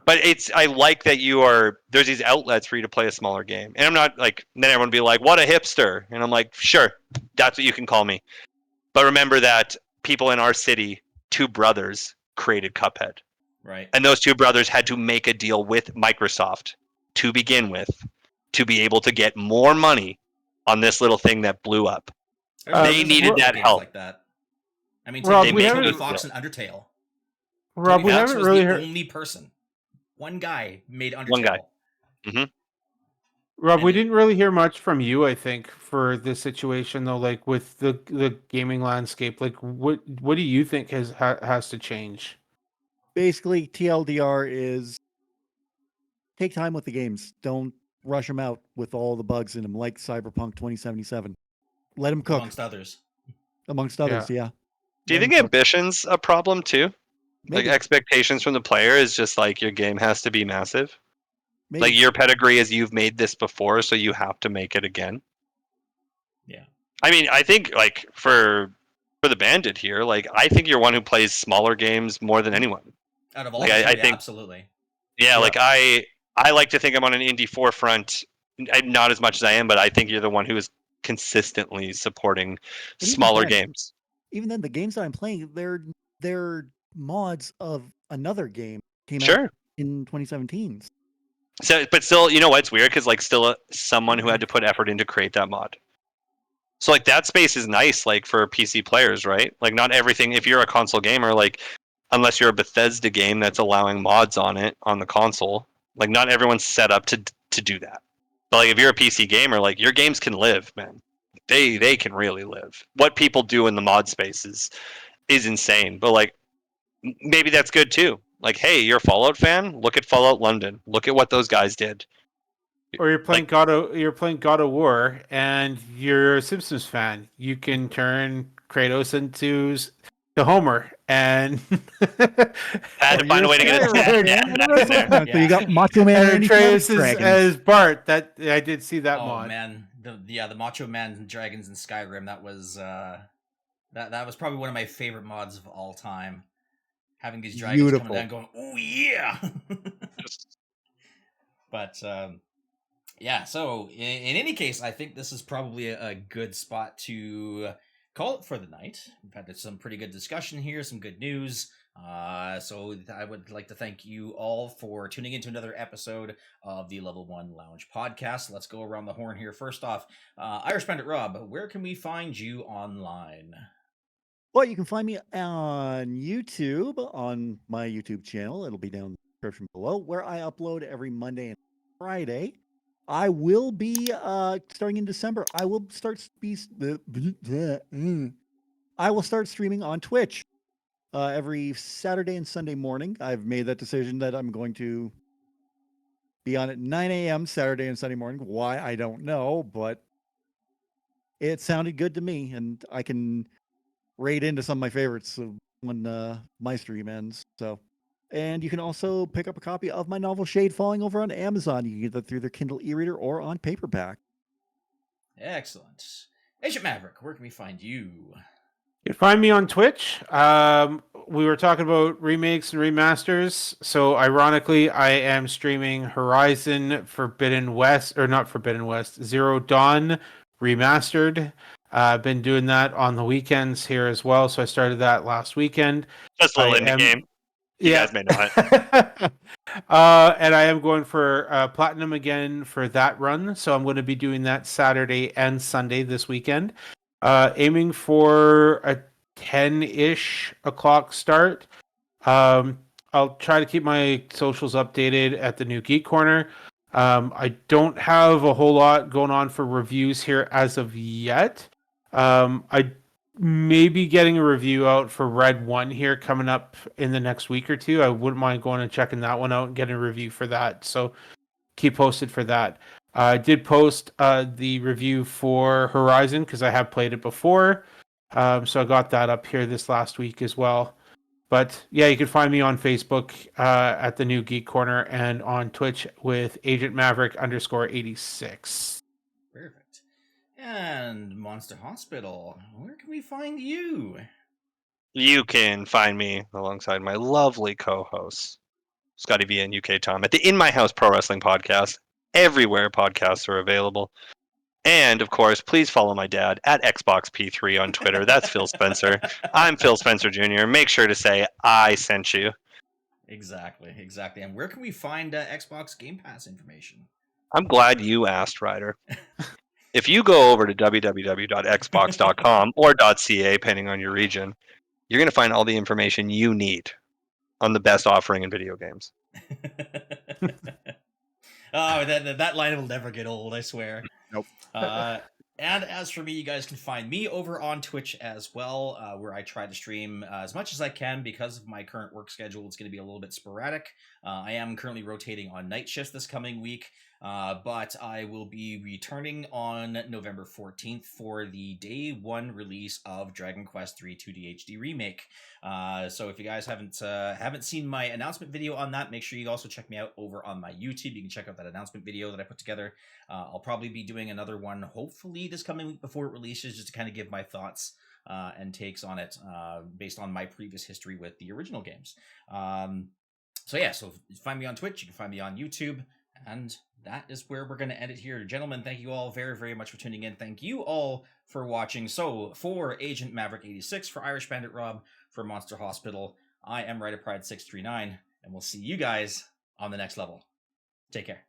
Speaker 4: But I like that there's these outlets for you to play a smaller game. And I'm not like, then everyone will be like, what a hipster. And I'm like, sure, that's what you can call me. But remember that people in our city, 2 brothers, created Cuphead.
Speaker 1: Right.
Speaker 4: And those 2 brothers had to make a deal with Microsoft to begin with, to be able to get more money on this little thing that blew up. They needed that help.
Speaker 1: Like that. I mean,
Speaker 2: Rob,
Speaker 1: they
Speaker 2: we
Speaker 1: made
Speaker 2: haven't-
Speaker 1: Tony Fox and Undertale.
Speaker 2: Rob,
Speaker 1: Tony
Speaker 2: we
Speaker 1: Fox
Speaker 2: haven't
Speaker 1: was
Speaker 2: really
Speaker 1: the
Speaker 2: heard.
Speaker 1: only person. One guy made Undertale.
Speaker 4: One guy. Mm-hmm.
Speaker 2: Rob, we didn't really hear much from you, I think, for this situation though. Like with the gaming landscape, like what do you think has to change?
Speaker 3: Basically, TLDR is take time with the games. Don't rush them out with all the bugs in them, like Cyberpunk 2077. Let them cook.
Speaker 1: Amongst
Speaker 3: others, yeah.
Speaker 4: Do you think ambition's a problem too?
Speaker 3: Maybe.
Speaker 4: Like expectations from the player is just like your game has to be massive.
Speaker 3: Maybe.
Speaker 4: Like your pedigree is you've made this before, so you have to make it again.
Speaker 1: Yeah.
Speaker 4: I mean, I think like for the Bandit here, like I think you're one who plays smaller games more than anyone.
Speaker 1: Out of all,
Speaker 4: like, I think
Speaker 1: absolutely.
Speaker 4: Yeah, like I like to think I'm on an indie forefront. Not as much as I am, but I think you're the one who is consistently supporting smaller games.
Speaker 3: Even then, the games that I'm playing, they're mods of another game came
Speaker 4: Sure.
Speaker 3: out in 2017.
Speaker 4: So, but still, you know what? It's weird because like still someone who had to put effort in to create that mod. So like that space is nice, like for PC players, right? Like not everything. If you're a console gamer, like unless you're a Bethesda game that's allowing mods on it on the console, like not everyone's set up to do that. But like if you're a PC gamer, like your games can live, man. They can really live. What people do in the mod spaces is insane. But like maybe that's good too. Like, hey, you're a Fallout fan? Look at Fallout London. Look at what those guys did.
Speaker 2: Or you're playing God of War, and you're a Simpsons fan. You can turn Kratos into Homer, and
Speaker 4: had to find a way to get it.
Speaker 3: So you got Macho Man
Speaker 2: and
Speaker 3: and
Speaker 2: Atreus
Speaker 3: dragons.
Speaker 2: as Bart. That I did see that
Speaker 1: Oh
Speaker 2: mod.
Speaker 1: man, the Macho Man and Dragons in Skyrim. That was that was probably one of my favorite mods of all time. Having these dragons coming down, going, "Oh yeah!" But yeah. So in any case, I think this is probably a good spot to call it for the night. We've had some pretty good discussion here, some good news. So I would like to thank you all for tuning into another episode of the Level 1 Lounge podcast. Let's go around the horn here. First off, Irish Bandit Rob, where can we find you online?
Speaker 3: Well, you can find me on YouTube, on my YouTube channel. It'll be down in the description below, where I upload every Monday and Friday. I will be starting in December. I will start streaming on Twitch every Saturday and Sunday morning. I've made that decision that I'm going to be on at 9 a.m. Saturday and Sunday morning. Why, I don't know, but it sounded good to me, and I can raid into some of my favorites when my stream ends. So, and you can also pick up a copy of my novel Shade Falling over on Amazon. You can get that through their Kindle e-reader or on paperback.
Speaker 1: Excellent. Agent Maverick, where can we find you?
Speaker 2: You can find me on Twitch. We were talking about remakes and remasters. So ironically, I am streaming Horizon Forbidden West, or not Forbidden West, Zero Dawn Remastered. I've been doing that on the weekends here as well. So I started that last weekend.
Speaker 4: Just a little indie game. You guys may know
Speaker 2: it. And I am going for Platinum again for that run. So I'm going to be doing that Saturday and Sunday this weekend. Aiming for a 10-ish o'clock start. I'll try to keep my socials updated at the new Geek Corner. I don't have a whole lot going on for reviews here as of yet. I may be getting a review out for Red 1 here coming up in the next week or two. I wouldn't mind going and checking that one out and getting a review for that. So keep posted for that. I did post the review for Horizon because I have played it before. So I got that up here this last week as well. But yeah, you can find me on Facebook at the new Geek Corner and on Twitch with Agent Maverick _86.
Speaker 1: Perfect. And Monster Hospital, where can we find you?
Speaker 4: You can find me alongside my lovely co-hosts, Scotty V and UK Tom, at the In My House Pro Wrestling Podcast, everywhere podcasts are available. And, of course, please follow my dad at Xbox P3 on Twitter. That's Phil Spencer. I'm Phil Spencer Jr. Make sure to say, I sent you.
Speaker 1: Exactly. And where can we find Xbox Game Pass information?
Speaker 4: I'm glad you asked, Ryder. If you go over to www.xbox.com or .ca, depending on your region, you're going to find all the information you need on the best offering in video games.
Speaker 1: Oh, that line will never get old, I swear.
Speaker 3: Nope.
Speaker 1: And as for me, you guys can find me over on Twitch as well, where I try to stream as much as I can. Because of my current work schedule, it's going to be a little bit sporadic. I am currently rotating on night shifts this coming week, but I will be returning on November 14th for the day one release of Dragon Quest III 2D HD Remake. So if you guys haven't seen my announcement video on that, make sure you also check me out over on my YouTube. You can check out that announcement video that I put together. I'll probably be doing another one, hopefully this coming week before it releases, just to kind of give my thoughts and takes on it based on my previous history with the original games. So if you find me on Twitch, you can find me on YouTube, and that is where we're going to end it here. Gentlemen, thank you all very, very much for tuning in. Thank you all for watching. So for Agent Maverick 86, for Irish Bandit Rob, for Monster Hospital, I am Ryder Pride 639, and we'll see you guys on the next level. Take care.